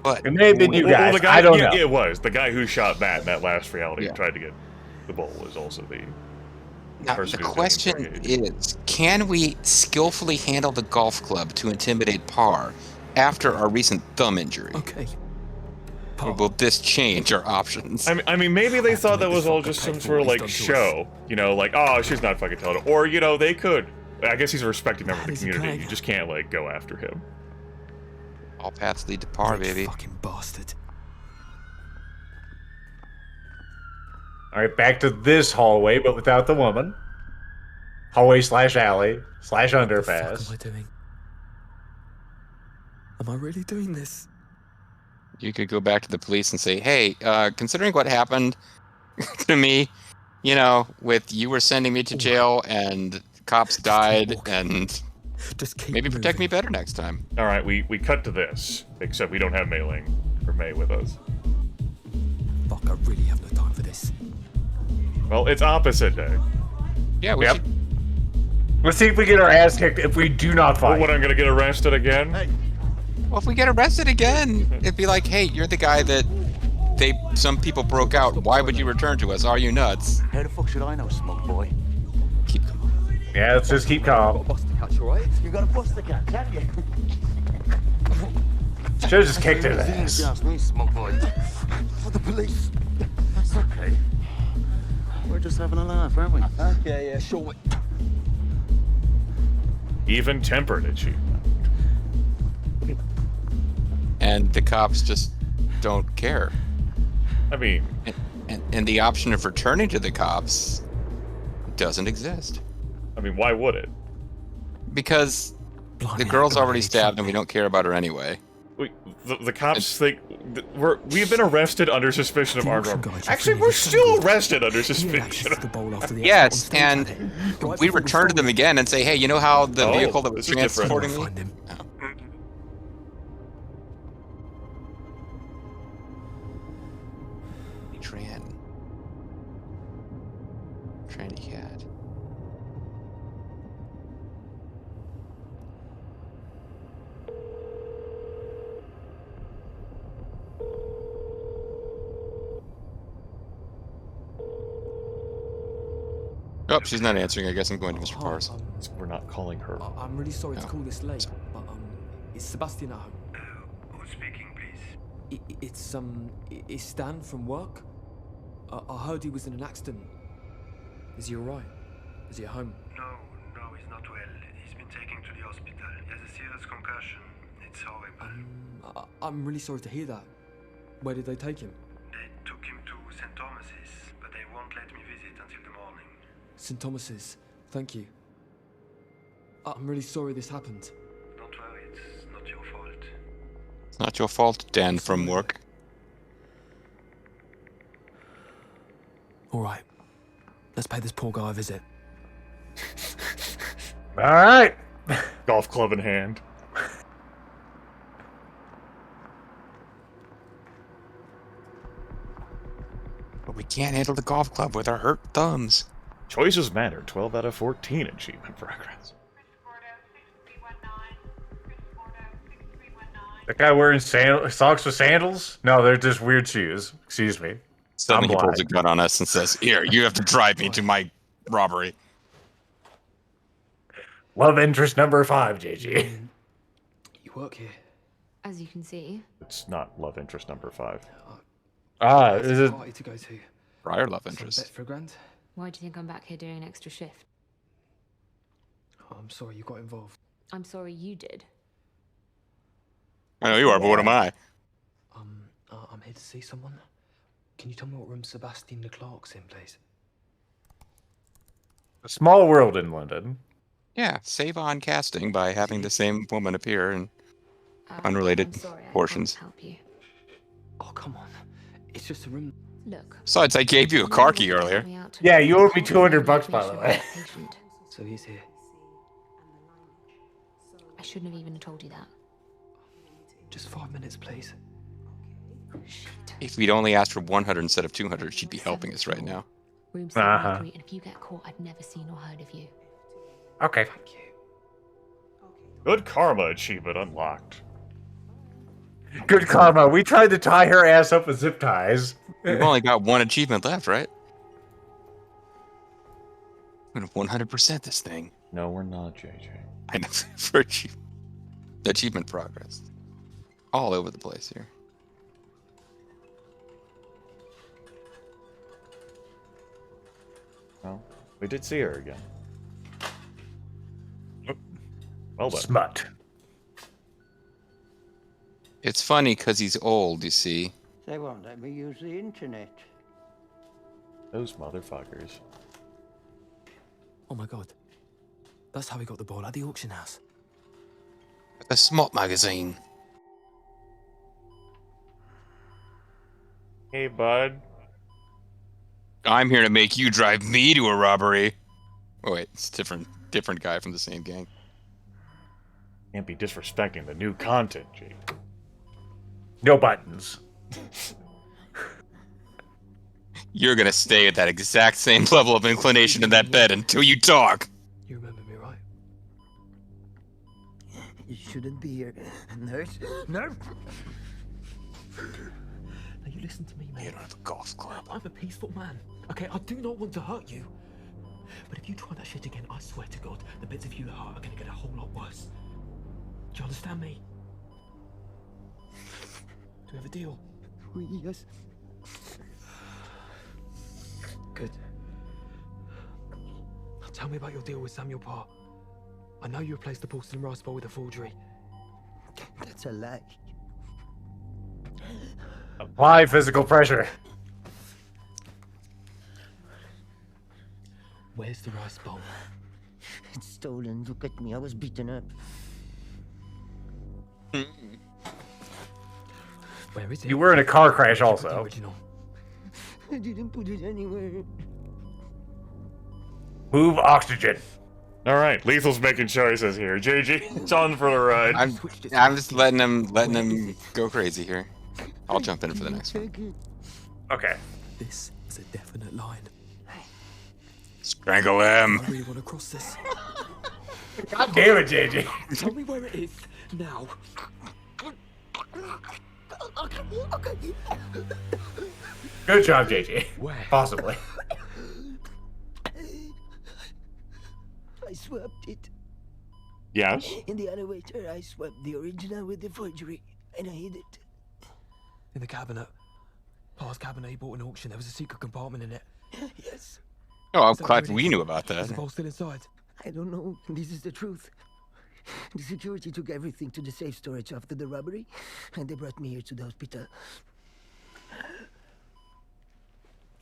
But it may have been you guys. The guy, I don't know. It was the guy who shot Matt in that last reality who tried to get the bowl is also the Now, person the who's question is, can we skillfully handle the golf club to intimidate Par after our recent thumb injury? Okay. Or will this change our options? I mean, maybe they thought that was all just some sort of like show, you know, like, oh, she's not fucking telling it, or you know, they could. I guess he's a respected member of the community. You just can't like go after him. All paths lead to Par, baby. Fucking bastard. All right, back to this hallway, but without the woman. Hallway slash alley slash underpass. What am I doing? Am I really doing this? You could go back to the police and say, hey, considering what happened to me, you know, with you were sending me to jail and cops died, and maybe protect me better next time. All right, we cut to this, except we don't have Mei Ling or Mei with us. Fuck, I really have no time for this. Well, it's opposite day. Yeah, we should... Let's see if we get our ass kicked if we do not fight. What, I'm gonna get arrested again? Well, if we get arrested again, it'd be like, hey, you're the guy that some people broke out. Why would you return to us? Are you nuts? How the fuck should I know, smug boy? Keep calm. Yeah, let's just keep calm. Bust the catch, alright? You got a bust the cat, can't you? Should've just kicked his ass. Just me, smug boy. For the police. That's okay. We're just having a laugh, aren't we? Okay, yeah, sure. Even-tempered achievement. And the cops just don't care. I mean... And the option of returning to the cops doesn't exist. I mean, why would it? Because the girl's already stabbed and we don't care about her anyway. The cops think we've been arrested under suspicion of armed robbery. Actually, we're still arrested under suspicion. Yes, and we return to them again and say, hey, you know how the vehicle that was transporting me? Tranny cat. Oh, she's not answering. I guess I'm going to Mr. Parrs. We're not calling her. I'm really sorry to call this late, but is Sebastian at home? Who's speaking, please? It's Stan from work. I heard he was in an accident. Is he alright? Is he at home? No, he's not well. He's been taken to the hospital. He has a serious concussion. It's horrible. I'm really sorry to hear that. Where did they take him? They took him to St. Thomas's, but they won't let me visit until the morning. St. Thomas's. Thank you. I'm really sorry this happened. Don't worry, it's not your fault. It's not your fault, Dan from work. Alright. Let's pay this poor guy a visit. Alright! Golf club in hand. But we can't handle the golf club with our hurt thumbs. Choices matter. 12 out of 14 achievement progress. That guy wearing socks with sandals? No, they're just weird shoes. Excuse me. Suddenly he pulls a gun on us and says, here, you have to drive me to my robbery. Love interest number 5, JG. You work here? As you can see. It's not love interest number 5. Is it? Party to go to. Prior love interest. Bet for $1,000. Why do you think I'm back here doing an extra shift? Oh, I'm sorry you got involved. I'm sorry you did. I know you are, but what am I? I'm here to see someone. Can you tell me what room Sebastian Leclerc's in, please? A small world in London. Yeah, save on casting by having the same woman appear in unrelated portions. I can't help you. Oh, come on. It's just a room. Look. Besides, I gave you a car key earlier. Yeah, you owed me $200, by the way. So he's here. I shouldn't have even told you that. Just 5 minutes, please. If we'd only asked for 100 instead of 200, she'd be helping us right now. Room 703, and if you get caught, I've never seen or heard of you. Okay. Thank you. Good karma achievement unlocked. Good karma. We tried to tie her ass up with zip ties. We've only got one achievement left, right? We're gonna 100% this thing. No, we're not, JJ. I know, for achievement progress. All over the place here. Well, we did see her again. Well done. Smut. It's funny because he's old, you see. They won't let me use the internet. Those motherfuckers. Oh my god. That's how we got the ball at the auction house. The Smut magazine. Hey, bud. I'm here to make you drive me to a robbery. Oh wait, it's different guy from the same gang. Can't be disrespecting the new content, Jake. No buttons. You're gonna stay at that exact same level of inclination in that bed until you talk. You remember me, right? You shouldn't be here. Nurse? Nurse? Now you listen to me, man. You don't have a golf club. I'm a peaceful man. Okay, I do not want to hurt you. But if you try that shit again, I swear to God, the bits of you that hurt are gonna get a whole lot worse. Do you understand me? Do we have a deal? Yes. Good. Now tell me about your deal with Samuel Parr. I know you replaced the porcelain rice bowl with a forgery. That's a lie. Apply physical pressure. Where's the rice bowl? It's stolen. Look at me. I was beaten up. Where is it? You were in a car crash also. I didn't put it anywhere. Move oxygen. All right, Lethal's making choices here. JG, it's on for the ride. I'm just letting him go crazy here. I'll jump in for the next one. Okay. This is a definite line. Strangle him. I really want to cross this. God damn it, JJ. Tell me where it is now. Good job, JJ. Where? Possibly. I swapped it. Yes? In the elevator, I swapped the original with the forgery, and I hid it. In the cabinet. Past cabinet he bought an auction. There was a secret compartment in it. Yes. Oh, I'm glad we knew about that. Is the ball still inside? I don't know. This is the truth. The security took everything to the safe storage after the robbery, and they brought me here to the hospital.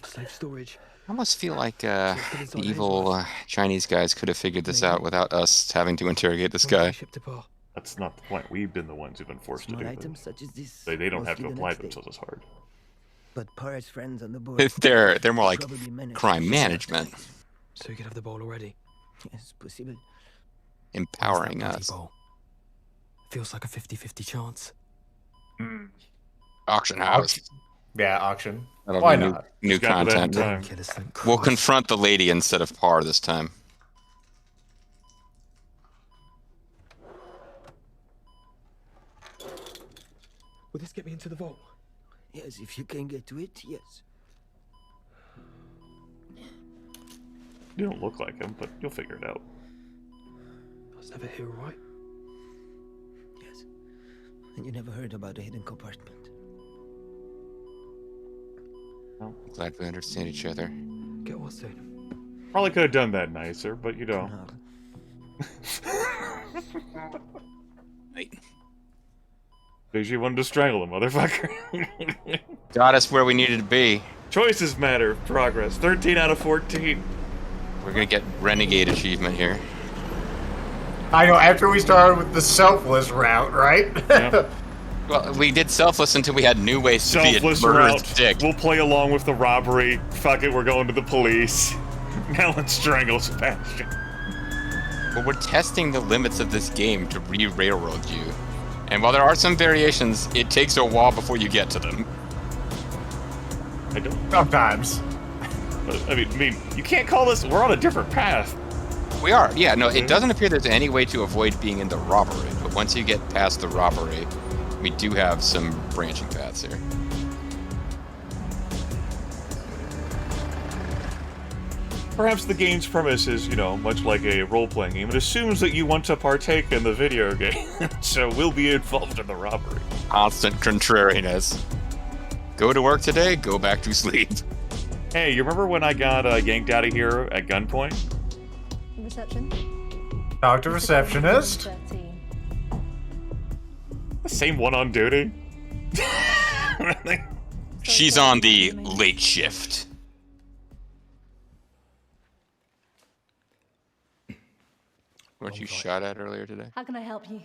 Safe storage. I almost feel like the evil Chinese guys could have figured this out without us having to interrogate this guy. That's not the point. We've been the ones who've been forced Small to do items this. such as this. They don't have to mostly the apply next day. themselves as hard. But Parr's friends on the board. They're more like probably managed crime to management, So you could have the ball already. Yes, possible. empowering Bloody us. ball. Feels like a 50-50 chance. Auction house. Yeah, auction. That'll Why be not? new Just got that in content. time. We'll confront the lady instead of Parr this time. Will this get me into the vault? Yes, if you can get to it, yes. You don't look like him, but you'll figure it out. I was never here, right? Yes. And you never heard about the hidden compartment. I'm glad we understand each other. Get what soon? Probably could have done that nicer, but you know. JG wanted to strangle him, motherfucker. Got us where we needed to be. Choices matter. Progress. 13 out of 14. We're gonna get Renegade achievement here. I know, after we started with the selfless route, right? Yeah. Well, we did selfless until we had new ways to be a Selfless murderous route. dick. We'll play along with the robbery. Fuck it, we're going to the police. Now let's strangle Sebastian. But we're testing the limits of this game to re-railroad you. And while there are some variations, it takes a while before you get to them. I don't. Sometimes. But, I mean, you can't call this. We're on a different path. We are, yeah. No, it doesn't appear there's any way to avoid being in the robbery. But once you get past the robbery, we do have some branching paths here. Perhaps the game's premise is, you know, much like a role-playing game. It assumes that you want to partake in the video game, so we'll be involved in the robbery. Constant contrariness. Go to work today, go back to sleep. Hey, you remember when I got yanked out of here at gunpoint? Reception. Talk to receptionist. 13. The same one on duty? She's on the late shift. Weren't you shot at earlier today? How can I help you?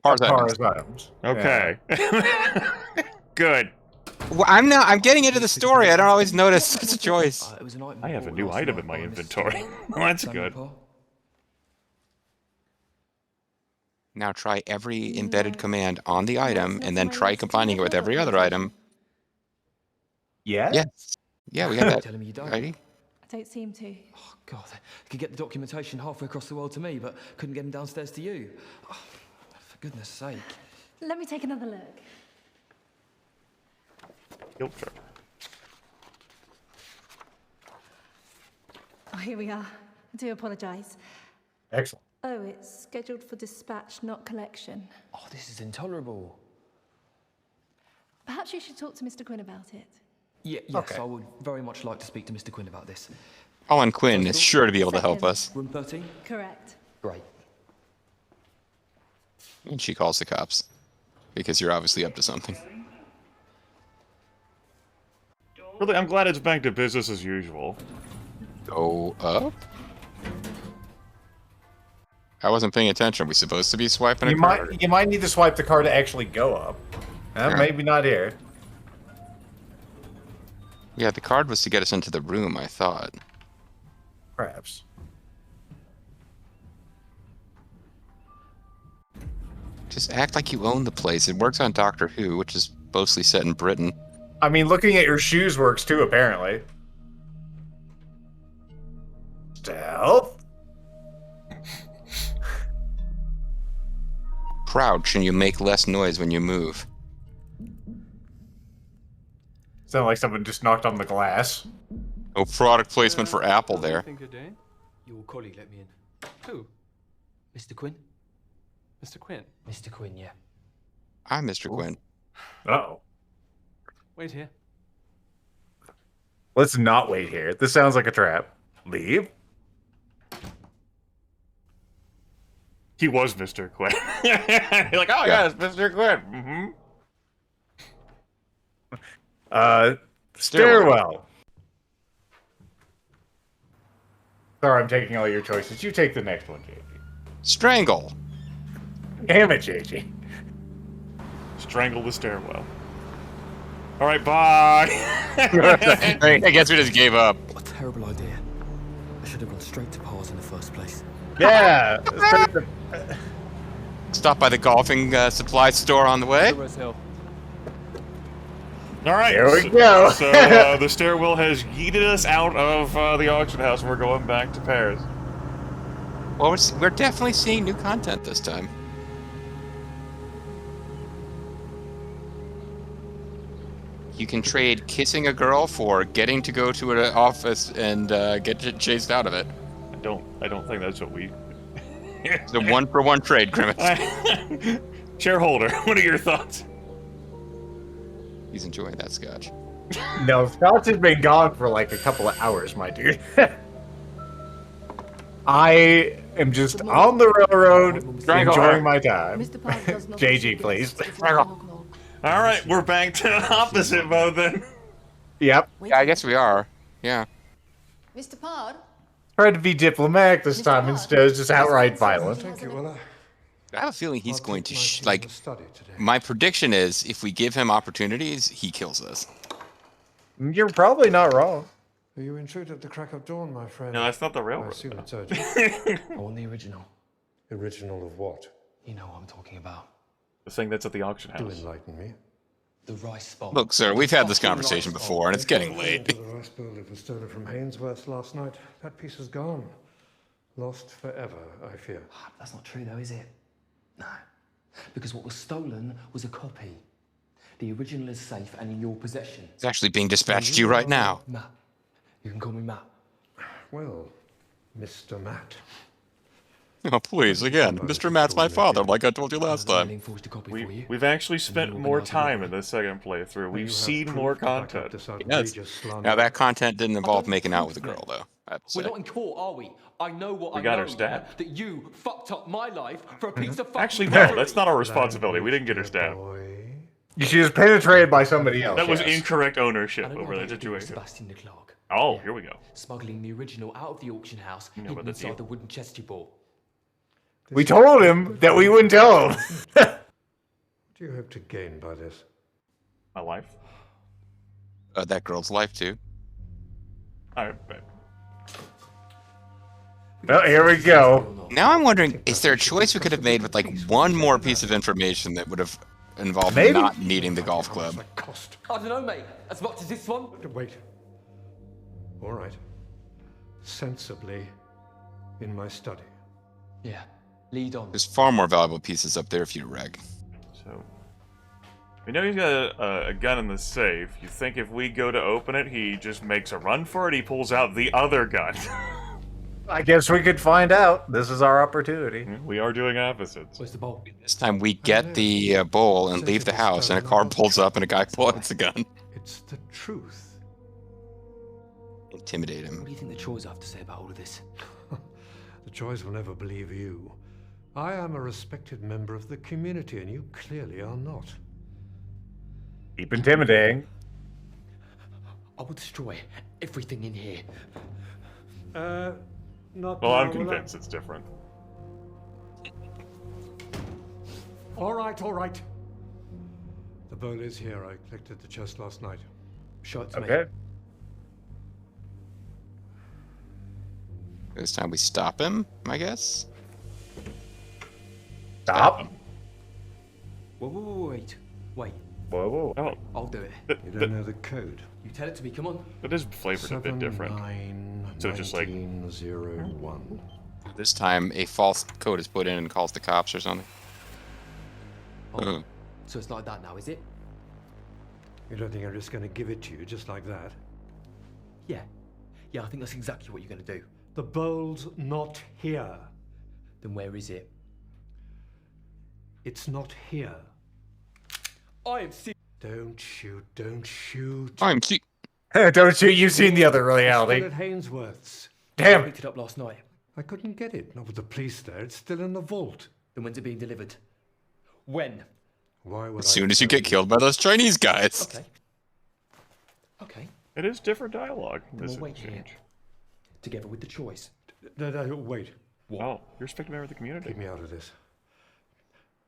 Parr's items. Okay. Good. Well, I'm getting into the story. I don't always notice it's a choice. I have a new item in my inventory. Well, that's good. Now try every embedded command on the item, and then try combining it with every other item. Yeah? Yes. Yeah, we got that. Telling me you don't. Righty? I don't seem to. Oh, God. I could get the documentation halfway across the world to me, but couldn't get him downstairs to you. Oh, for goodness sake. Let me take another look. Guilt trip. Oh, here we are. I do apologise. Excellent. Oh, it's scheduled for dispatch, not collection. Oh, this is intolerable. Perhaps you should talk to Mr. Quinn about it. Yes, Okay. I would very much like to speak to Mr. Quinn about this. Colin Quinn is sure to be able to help us. Room 13? Correct. Great. And she calls the cops. Because you're obviously up to something. Really, I'm glad it's back to business as usual. Go up? I wasn't paying attention. Are we supposed to be swiping a You card? might need to swipe the card to actually go up. Yeah. Maybe not here. Yeah, the card was to get us into the room, I thought. Perhaps. Just act like you own the place. It works on Doctor Who, which is mostly set in Britain. I mean, looking at your shoes works too, apparently. Stealth? Crouch and you make less noise when you move. Sound like someone just knocked on the glass. Oh, product placement for Apple there. Your colleague let me in. Who? Mr. Quinn? Mr. Quinn? Mr. Quinn, yeah. I'm Mr. Quinn. Uh-oh. Wait here. Let's not wait here. This sounds like a trap. Leave? He was Mr. Quinn. You're like, oh yeah, it's Mr. Quinn. Stairwell. Sorry, I'm taking all your choices. You take the next one, JG. Strangle. Damn it, JG. Strangle the stairwell. All right, bye. I guess we just gave up. What a terrible idea. I should have gone straight to Pars in the first place. Yeah. Stop by the golfing supply store on the way. All right, here we go. So the stairwell has yeeted us out of the auction house, and we're going back to Paris. Well, we're definitely seeing new content this time. You can trade kissing a girl for getting to go to an office and get chased out of it. I don't think that's what we. It's a 1-for-1 trade, Grimith. Shareholder, what are your thoughts? He's enjoying that scotch. No, Scotch has been gone for like a couple of hours, my dude. I am just on the railroad, enjoying my time. JG, please. All right, we're back to opposite mode then. Yep. Yeah, I guess we are. Yeah. Mr. Pod? Tried to be diplomatic this time instead of just outright violent. Thank you, Willa. I have a feeling he's going to like. My prediction is, if we give him opportunities, he kills us. You're probably not wrong. You intrude at the crack of dawn, my friend. No, that's not the railroad. I assume it's urgent. I want the original. Original of what? You know what I'm talking about. The thing that's at the auction Do house. enlighten me. The rice bowl. Look, sir, we've had this conversation before, and it's getting late. The rice bowl that was stolen from Hainsworth's last night. That piece is gone. Lost forever, I fear. That's not true, though, is it? No. Because what was stolen was a copy. The original is safe and in your possession. It's actually being dispatched to you right now. Matt. You can call me Matt. Well, Mr. Matt. Oh, please, again. Mr. Matt's my father, like I told you last time. We've actually spent more time in this second playthrough. We've seen more content. Yes. Now, that content didn't involve making out with a girl, though. I have to say. We're not in court, are we? I know what We I got know. her stabbed. That you fucked up my life for a piece of fucking Actually, no, that's not our responsibility. We didn't get her stabbed. She was penetrated by somebody else. That was yes. incorrect ownership over that situation. Sebastian the clerk. Oh, here we go. Smuggling the original out of the auction house, You know hidden about the deal. inside the wooden chest you bought. We told him that we wouldn't tell him. What do you hope to gain by this? My life. That girl's life, too. Alright, Well, here we go. Now I'm wondering, is there a choice we could have made with, like, one more piece of information that would have involved Maybe. not needing the golf club? I don't know, mate. As much as this one. Wait. All right. Sensibly in my study. Yeah. Lead on. There's far more valuable pieces up there if you reg. So, we know he's got a gun in the safe. You think if we go to open it, he just makes a run for it? He pulls out the other gun. I guess we could find out. This is our opportunity. We are doing opposites. Where's the bowl? This time we get the bowl and leave the house, and a car pulls up and a guy pulls a gun. It's the truth. Intimidate him. What do you think the Troys have to say about all of this? The Troys will never believe you. I am a respected member of the community, and you clearly are not. Keep intimidating. I will destroy everything in here. Not Well, now, I'm will I? convinced it's different. All right. The bowl is here. I collected the chest last night. Show it to me. Okay. This time we stop him, I guess. Stop. Whoa, wait. Whoa. Oh, I'll do it. You don't know the code. You tell it to me, come on. it is flavored a bit different. 79 So just like 1901. This time a false code is put in and calls the cops or something. Oh, so it's like that now, is it? You don't think I'm just going to give it to you just like that? Yeah. Yeah, I think that's exactly what you're going to do. The bowl's not here. Then where is it? It's not here. I am serious. Don't shoot. I'm see. Don't shoot. You've seen the other It's reality. still at Hainsworth's. I Damn. picked it up last night. I couldn't get it. Not with the police there. It's still in the vault. Then when's it being delivered? When? Why would As soon as you get killed by those Chinese guys. Okay. it is different dialogue. Then This we'll wait here. exchange. Together with the choice. No, wait. Oh, you're respected member of the community. Keep me out of this.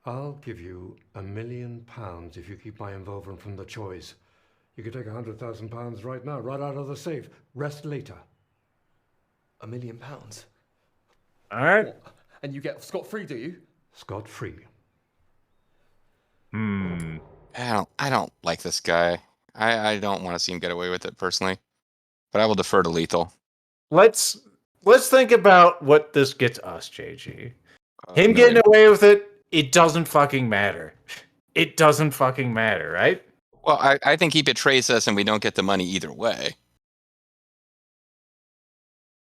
I'll give you £1 million if you keep my involvement from the choice. You can take £100,000 right now, right out of the safe. Rest later. £1 million? All right. And you get scot-free, do you? Scot-free. I don't like this guy. I don't want to see him get away with it personally. But I will defer to Lethal. Let's think about what this gets us, JG. Him getting away with it doesn't fucking matter. It doesn't fucking matter, right? Well, I think he betrays us and we don't get the money either way.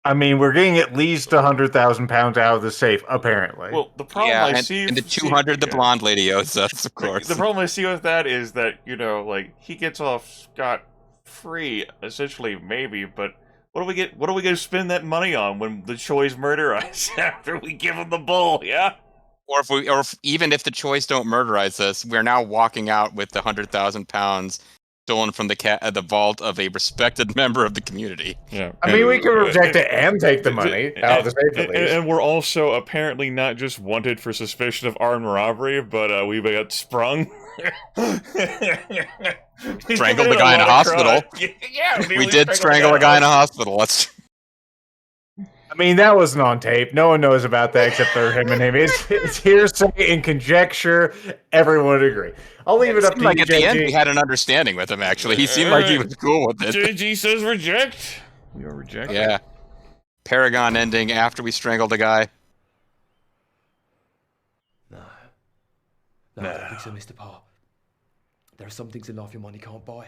I mean, we're getting at least £100,000 out of the safe, apparently. Well, the problem Yeah, I see... and the 200 the blonde lady owes us, of course. The problem I see with that is that, like, he gets off scot-free, essentially, maybe, but what do we going to spend that money on when the choice murder us after we give him the bull, yeah? Or even if the choice don't murderize us, we're now walking out with the £100,000 stolen from the vault of a respected member of the community. Yeah. I mean, we can reject it and take the money out of the safe, at least. And we're also apparently not just wanted for suspicion of armed robbery, but we got sprung. Strangled the guy in a hospital. Yeah, we did strangle a guy in a hospital. I mean, that wasn't on tape. No one knows about that except for him and him. It's hearsay and conjecture. Everyone would agree. I'll leave it up to you, At the end, JG. we had an understanding with him, actually. He seemed like he was cool with it. JG says reject. You're rejected. Yeah. Paragon ending after we strangled the guy. No, I don't think so, Mr. Parr. There are some things in life your money can't buy.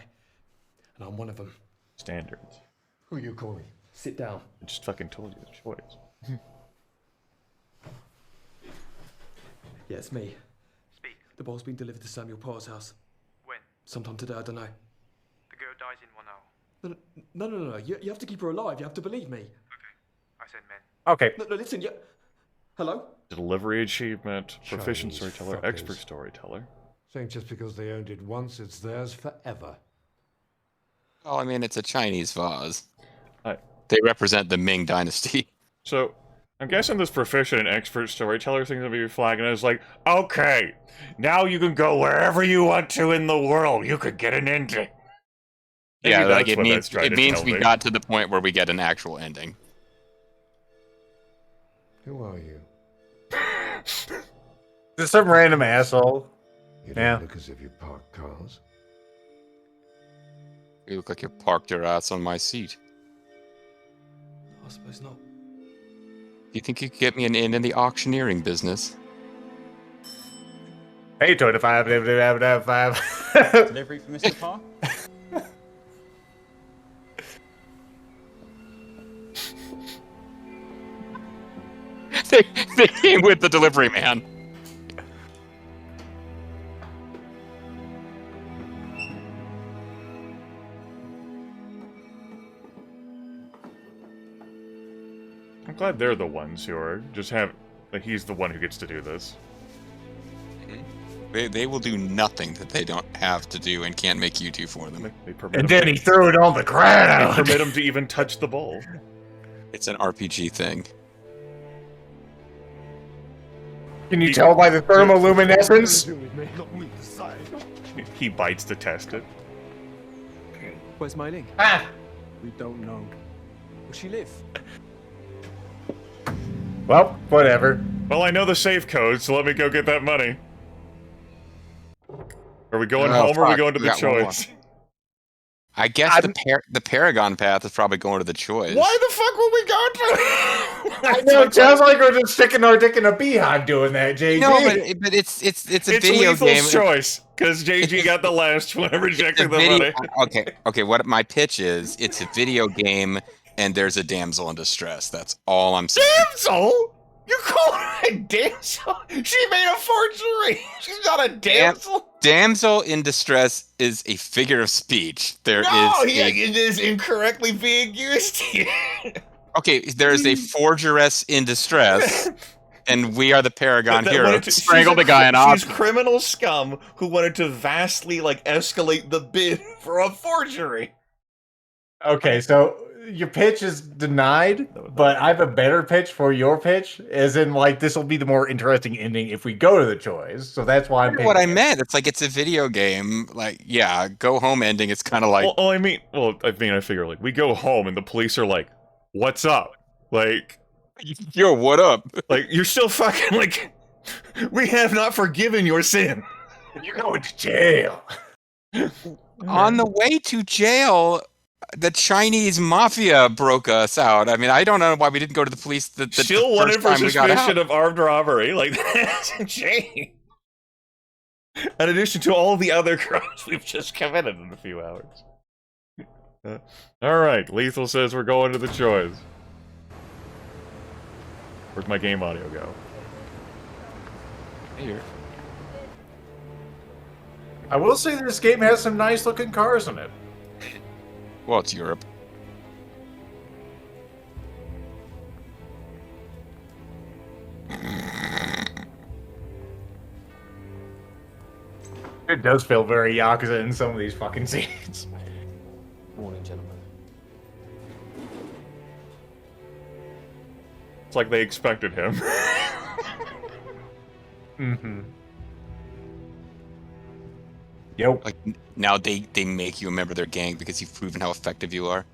And I'm one of them. Standards. Who are you calling? Sit down. I just fucking told you the choice. Yeah, it's me. Speak. The ball's been delivered to Samuel Parr's house. When? Sometime today, I don't know. The girl dies in 1 hour. No. You have to keep her alive. You have to believe me. I said men. Okay. No, listen, Hello? Delivery achievement, proficient Chinese storyteller, fuckers. expert storyteller. Saying just because they owned it once, it's theirs forever. Oh, I mean, it's a Chinese vase. They represent the Ming Dynasty. So, I'm guessing this proficient and expert storyteller thing's gonna be flagging as like, okay, now you can go wherever you want to in the world. You could get an ending. Maybe Yeah, like that's it what means that's trying to tell we me. got to the point where we get an actual ending. Who are you? Just some random asshole. You don't look as if you park cars. You look like you parked your ass on my seat. I suppose not. Do you think you could get me an in the auctioneering business? Hey, 25. Delivery for Mr. Parr? They came with the delivery man. I'm glad they're the ones who are just like he's the one who gets to do this. They will do nothing that they don't have to do and can't make you do for them. They permit And him then he threw it on the ground. They permit him to even touch the bowl. It's an RPG thing. Can you tell by the thermoluminescence? He bites to test it. Where's Mei Ling? Ah! We don't know. Will she live? Well, whatever. Well, I know the safe code, so let me go get that money. Are we going Oh, home or are we fuck, going to we the got one more. choice? I guess the Paragon path is probably going to the choice. Why the fuck would we go to? I know, it sounds like we're just sticking our dick in a beehive doing that, JG. No, but it's a video game. Lethal's choice, because JG got the last one and rejected the money. Okay. What my pitch is? It's a video game, and there's a damsel in distress. That's all I'm saying. Damsel? You call her a damsel? She made a forgery. She's not a damsel. Damsel in distress is a figure of speech. It is incorrectly being used here. Okay, there is a forgeress in distress, and we are the Paragon heroes. Strangled a guy in She's criminal scum who wanted to vastly escalate the bid for a forgery. Okay, so your pitch is denied, but I have a better pitch for your pitch, as in, this will be the more interesting ending if we go to the choice, so that's why I'm picking what I it. meant. It's a video game. Go home ending. It's kind of like... I figure, we go home and the police are like, what's up? Yo, what up? You're still fucking, we have not forgiven your sin. You're going to jail. On the way to jail... The Chinese mafia broke us out. I mean, I don't know why we didn't go to the police Still wanted for suspicion of armed robbery. That's insane. In addition to all the other crimes we've just committed in a few hours. Alright, Lethal says we're going to the choice. Where'd my game audio go? Here. I will say this game has some nice looking cars in it. Well, it's Europe. It does feel very Yakuza in some of these fucking scenes. Morning, gentlemen. It's like they expected him. Mm-hmm. Yep. Now they make you a member of their gang because you've proven how effective you are.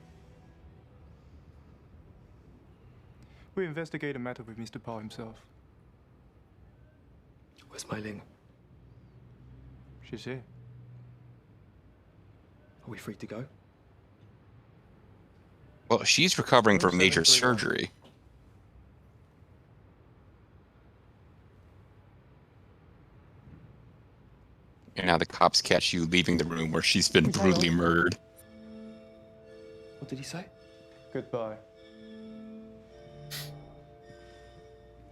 We investigate a matter with Mr. Paul himself. Where's Mei Ling? She's here. Are we free to go? Well, she's recovering from major surgery. And now the cops catch you leaving the room where she's been brutally murdered. What did he say? Goodbye.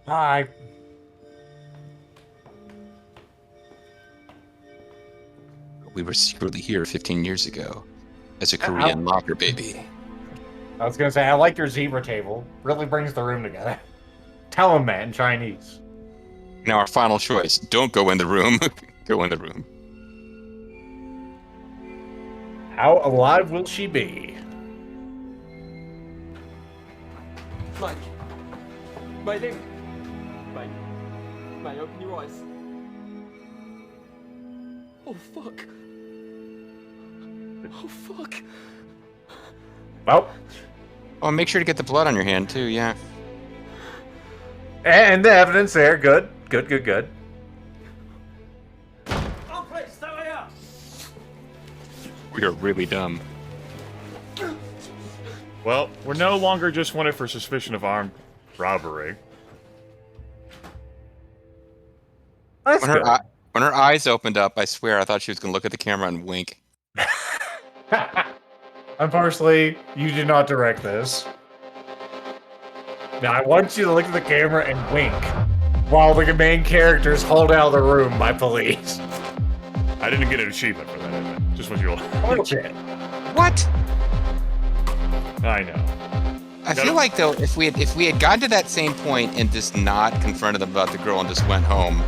Hi. We were secretly here 15 years ago as a Korean locker baby. I was gonna say, I like your zebra table. Really brings the room together. Tell him that in Chinese. Now our final choice. Don't go in the room. Go in the room. How alive will she be? Mike. Mei Ling. Mei, open your eyes. Oh, fuck. Oh, fuck. Well. Oh, make sure to get the blood on your hand, too, yeah. And the evidence there. Good. Good. Oh, please, stay here. We are really dumb. Well, we're no longer just wanted for suspicion of armed robbery. When her eyes opened up, I swear I thought she was going to look at the camera and wink. Unfortunately, you did not direct this. Now, I want you to look at the camera and wink while the main characters hauled out of the room by police. I didn't get an achievement for that, just what you Bullshit. What? I know. I feel like, though, if we had gotten to that same point and just not confronted them about the girl and just went home,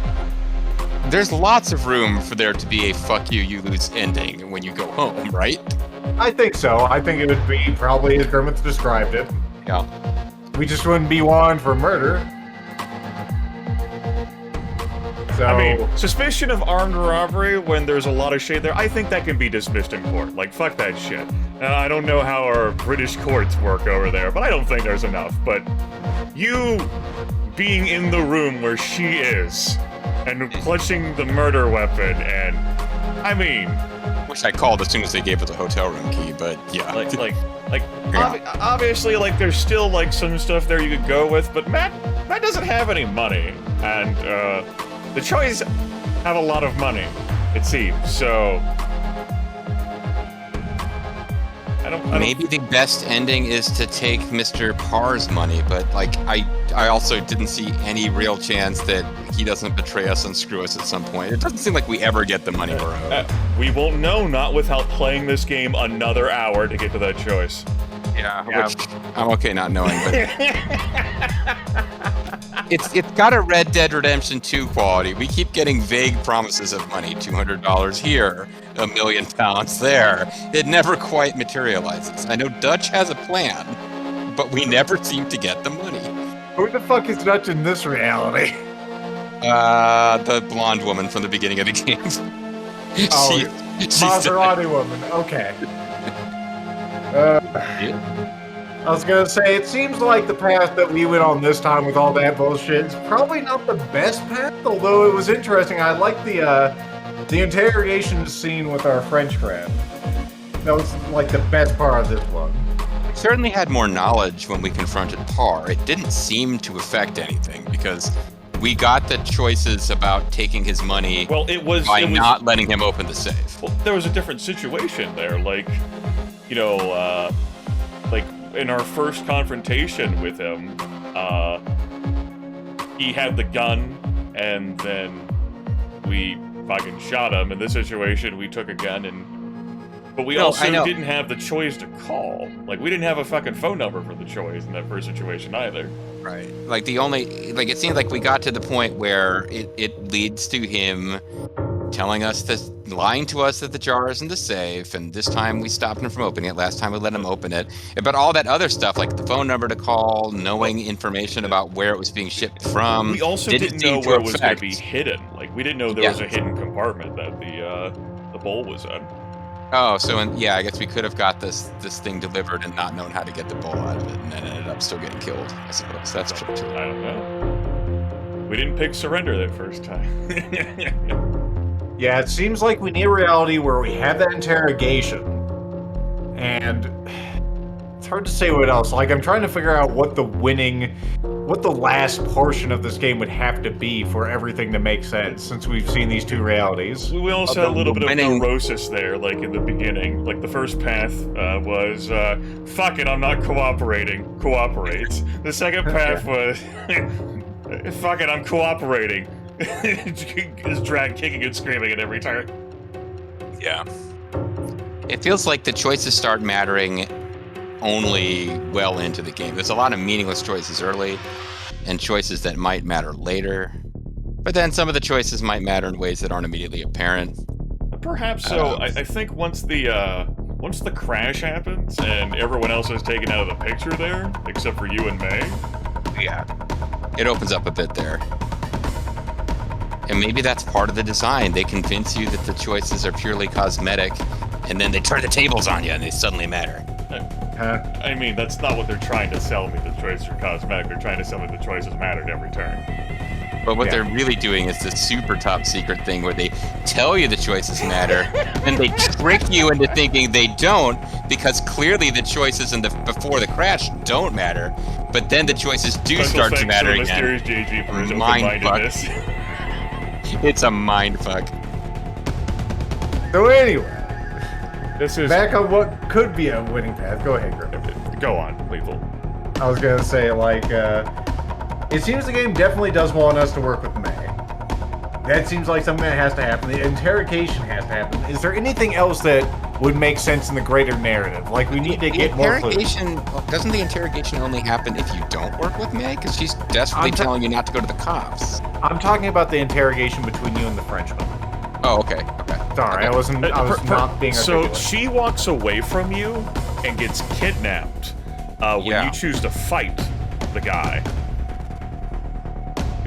there's lots of room for there to be a fuck you, you lose ending when you go home, right? I think so. I think it would be probably as Grimith described it. Yeah. We just wouldn't be wanted for murder. So, I mean, suspicion of armed robbery when there's a lot of shade there, I think that can be dismissed in court. Like, fuck that shit. I don't know how our British courts work over there, but I don't think there's enough. But you being in the room where she is and clutching the murder weapon, and I mean, which I called as soon as they gave us the hotel room key, but yeah. Obviously, like, there's still, like, some stuff there you could go with, but Matt doesn't have any money, and, the Choi's have a lot of money, it seems, so... Maybe the best ending is to take Mr. Parr's money, but, like, I also didn't see any real chance that he doesn't betray us and screw us at some point. It doesn't seem like we ever get the money we're owed. We won't know, not without playing this game another hour to get to that choice. Yeah. Which I'm okay not knowing, but... It's got a Red Dead Redemption 2 quality. We keep getting vague promises of money. $200 here, £1 million there. It never quite materializes. I know Dutch has a plan, but we never seem to get the money. Who the fuck is Dutch in this reality? The blonde woman from the beginning of the game. Maserati woman. Okay. I was gonna say, it seems like the path that we went on this time with all that bullshit is probably not the best path, although it was interesting. I liked the interrogation scene with our French friend. That was, like, the best part of this one. We certainly had more knowledge when we confronted Parr. It didn't seem to affect anything, because we got the choices about taking his money by not letting him open the safe. Well, there was a different situation there, like, you know, like, in our first confrontation with him, he had the gun, and then we fucking shot him. In this situation, we took a gun, but we also didn't have the choice to call. Like, we didn't have a fucking phone number for the choice in that first situation either. Right. Like, it seemed like we got to the point where it leads to him telling us this, lying to us that the jar is in the safe, and this time we stopped him from opening it, last time we let him open it. But all that other stuff, like the phone number to call, knowing information about where it was being shipped from. We also didn't know where it was going to be hidden. Like, we didn't know there was a hidden compartment that the bowl was in. Oh, so I guess we could have got this thing delivered and not known how to get the bowl out of it, and then ended up still getting killed, I suppose. That's true too. I don't know. We didn't pick surrender that first time. Yeah, it seems like we need a reality where we have that interrogation, and it's hard to say what else. Like, I'm trying to figure out what the last portion of this game would have to be for everything to make sense, since we've seen these two realities. We also had a little bit of neurosis there, like, in the beginning. Like, the first path was, fuck it, I'm not cooperating. Cooperates. The second path was, fuck it, I'm cooperating. Is drag kicking and screaming at every turn. Yeah. It feels like the choices start mattering only well into the game. There's a lot of meaningless choices early, and choices that might matter later. But then some of the choices might matter in ways that aren't immediately apparent. Perhaps so. I think once the crash happens and everyone else is taken out of the picture there, except for you and May. Yeah. It opens up a bit there. And maybe that's part of the design. They convince you that the choices are purely cosmetic, and then they turn the tables on you and they suddenly matter. I mean, that's not what they're trying to sell me, the choices are cosmetic. They're trying to sell me the choices matter at every turn. But what they're really doing is this super top secret thing where they tell you the choices matter, and they trick you into thinking they don't, because clearly the choices before the crash don't matter, but then the choices do start to matter again. MysteriousJG for his open-mindedness. It's a mindfuck. So anyway, this is back on what could be a winning path. Go ahead, Grimith. Go on, Lethal. I was gonna say, like, it seems the game definitely does want us to work with May. That seems like something that has to happen. The interrogation has to happen. Is there anything else that would make sense in the greater narrative? Like, we need to get more clues. Doesn't the interrogation only happen if you don't work with May? Because she's desperately telling you not to go to the cops. I'm talking about the interrogation between you and the Frenchman. Oh, okay. Sorry, I was not being articulate. So she walks away from you and gets kidnapped when you choose to fight the guy.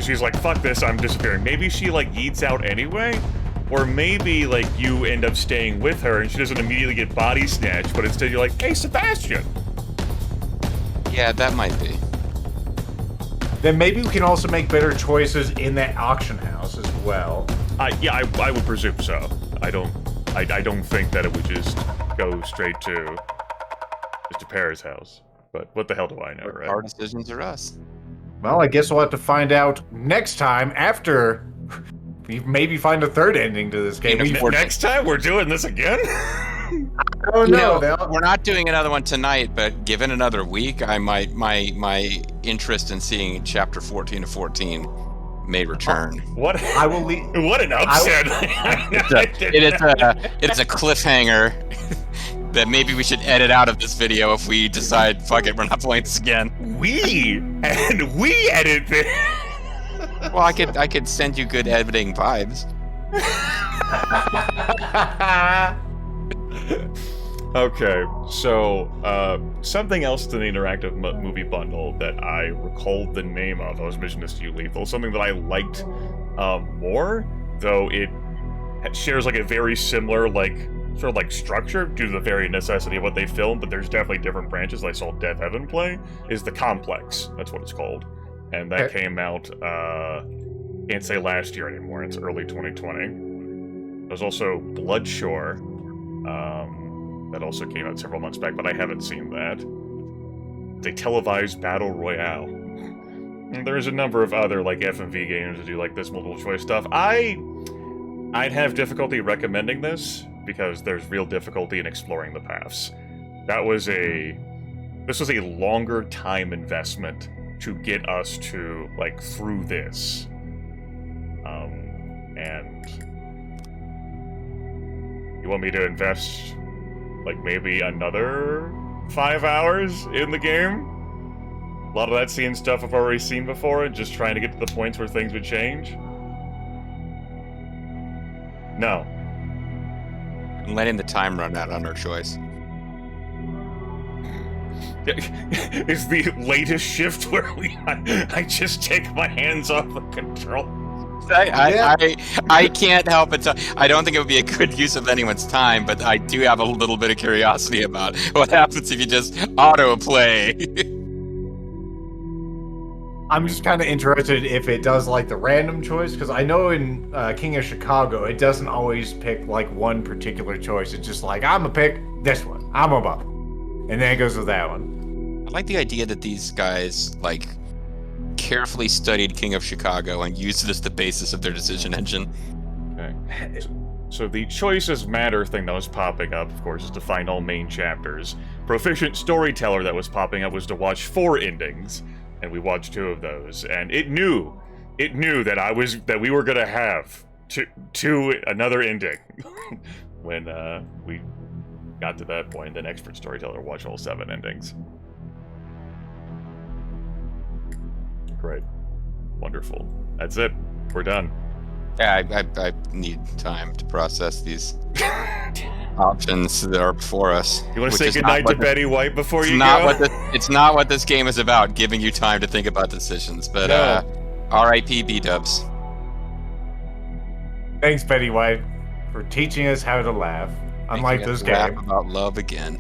She's like, fuck this, I'm disappearing. Maybe she, like, yeets out anyway? Or maybe, like, you end up staying with her and she doesn't immediately get body snatched, but instead you're like, hey, Sebastian! Yeah, that might be. Then maybe we can also make better choices in that auction house as well. Yeah, I would presume so. I don't think that it would just go straight to Mr. Pear's house. But what the hell do I know, right? Our decisions are us. Well, I guess we'll have to find out next time after we maybe find a third ending to this game. Next time we're doing this again? Oh no, we're not doing another one tonight, but given another week, I might my interest in seeing chapter 14 of 14 may return. What? I will leave. What an upset! It's a cliffhanger that maybe we should edit out of this video if we decide, fuck it, we're not playing this again. We edit this. Well, I could send you good editing vibes. Okay, so something else to the interactive movie bundle that I recalled the name of. I was mentioning this to you, Lethal. Something that I liked more, though it shares like a very similar sort of like structure due to the very necessity of what they filmed, but there's definitely different branches. I saw Death Heaven play. Is the Complex? That's what it's called, and that came out. Can't say last year anymore. It's early 2020. There's also Bloodshore. That also came out several months back, but I haven't seen that. It's a televised battle royale. And there's a number of other like FMV games that do like this multiple choice stuff. I'd have difficulty recommending this because there's real difficulty in exploring the paths. This was a longer time investment to get us to like through this. And you want me to invest like maybe another 5 hours in the game? A lot of that seeing stuff I've already seen before and just trying to get to the points where things would change? No. I'm letting the time run out on our choice. Is the latest shift where I just take my hands off the control? I can't help it. I don't think it would be a good use of anyone's time, but I do have a little bit of curiosity about what happens if you just auto-play. I'm just kind of interested if it does like the random choice, because I know in King of Chicago, it doesn't always pick like one particular choice. It's just like, I'm gonna pick this one. I'm above. And then it goes with that one. I like the idea that these guys like carefully studied King of Chicago and used it as the basis of their decision engine. Okay. So the choices matter thing that was popping up, of course, is to find all main chapters. Proficient storyteller that was popping up was to watch 4 endings, and we watched 2 of those. And it knew that we were gonna have another ending when we got to that point. Then expert storyteller watched all 7 endings. Great. Wonderful. That's it. We're done. Yeah, I need time to process these options that are before us. You want to say goodnight to Betty White before you go? It's not what this game is about, giving you time to think about decisions. But R.I.P. B-dubs. Thanks, Betty White, for teaching us how to laugh. Unlike this game. Laugh about love again.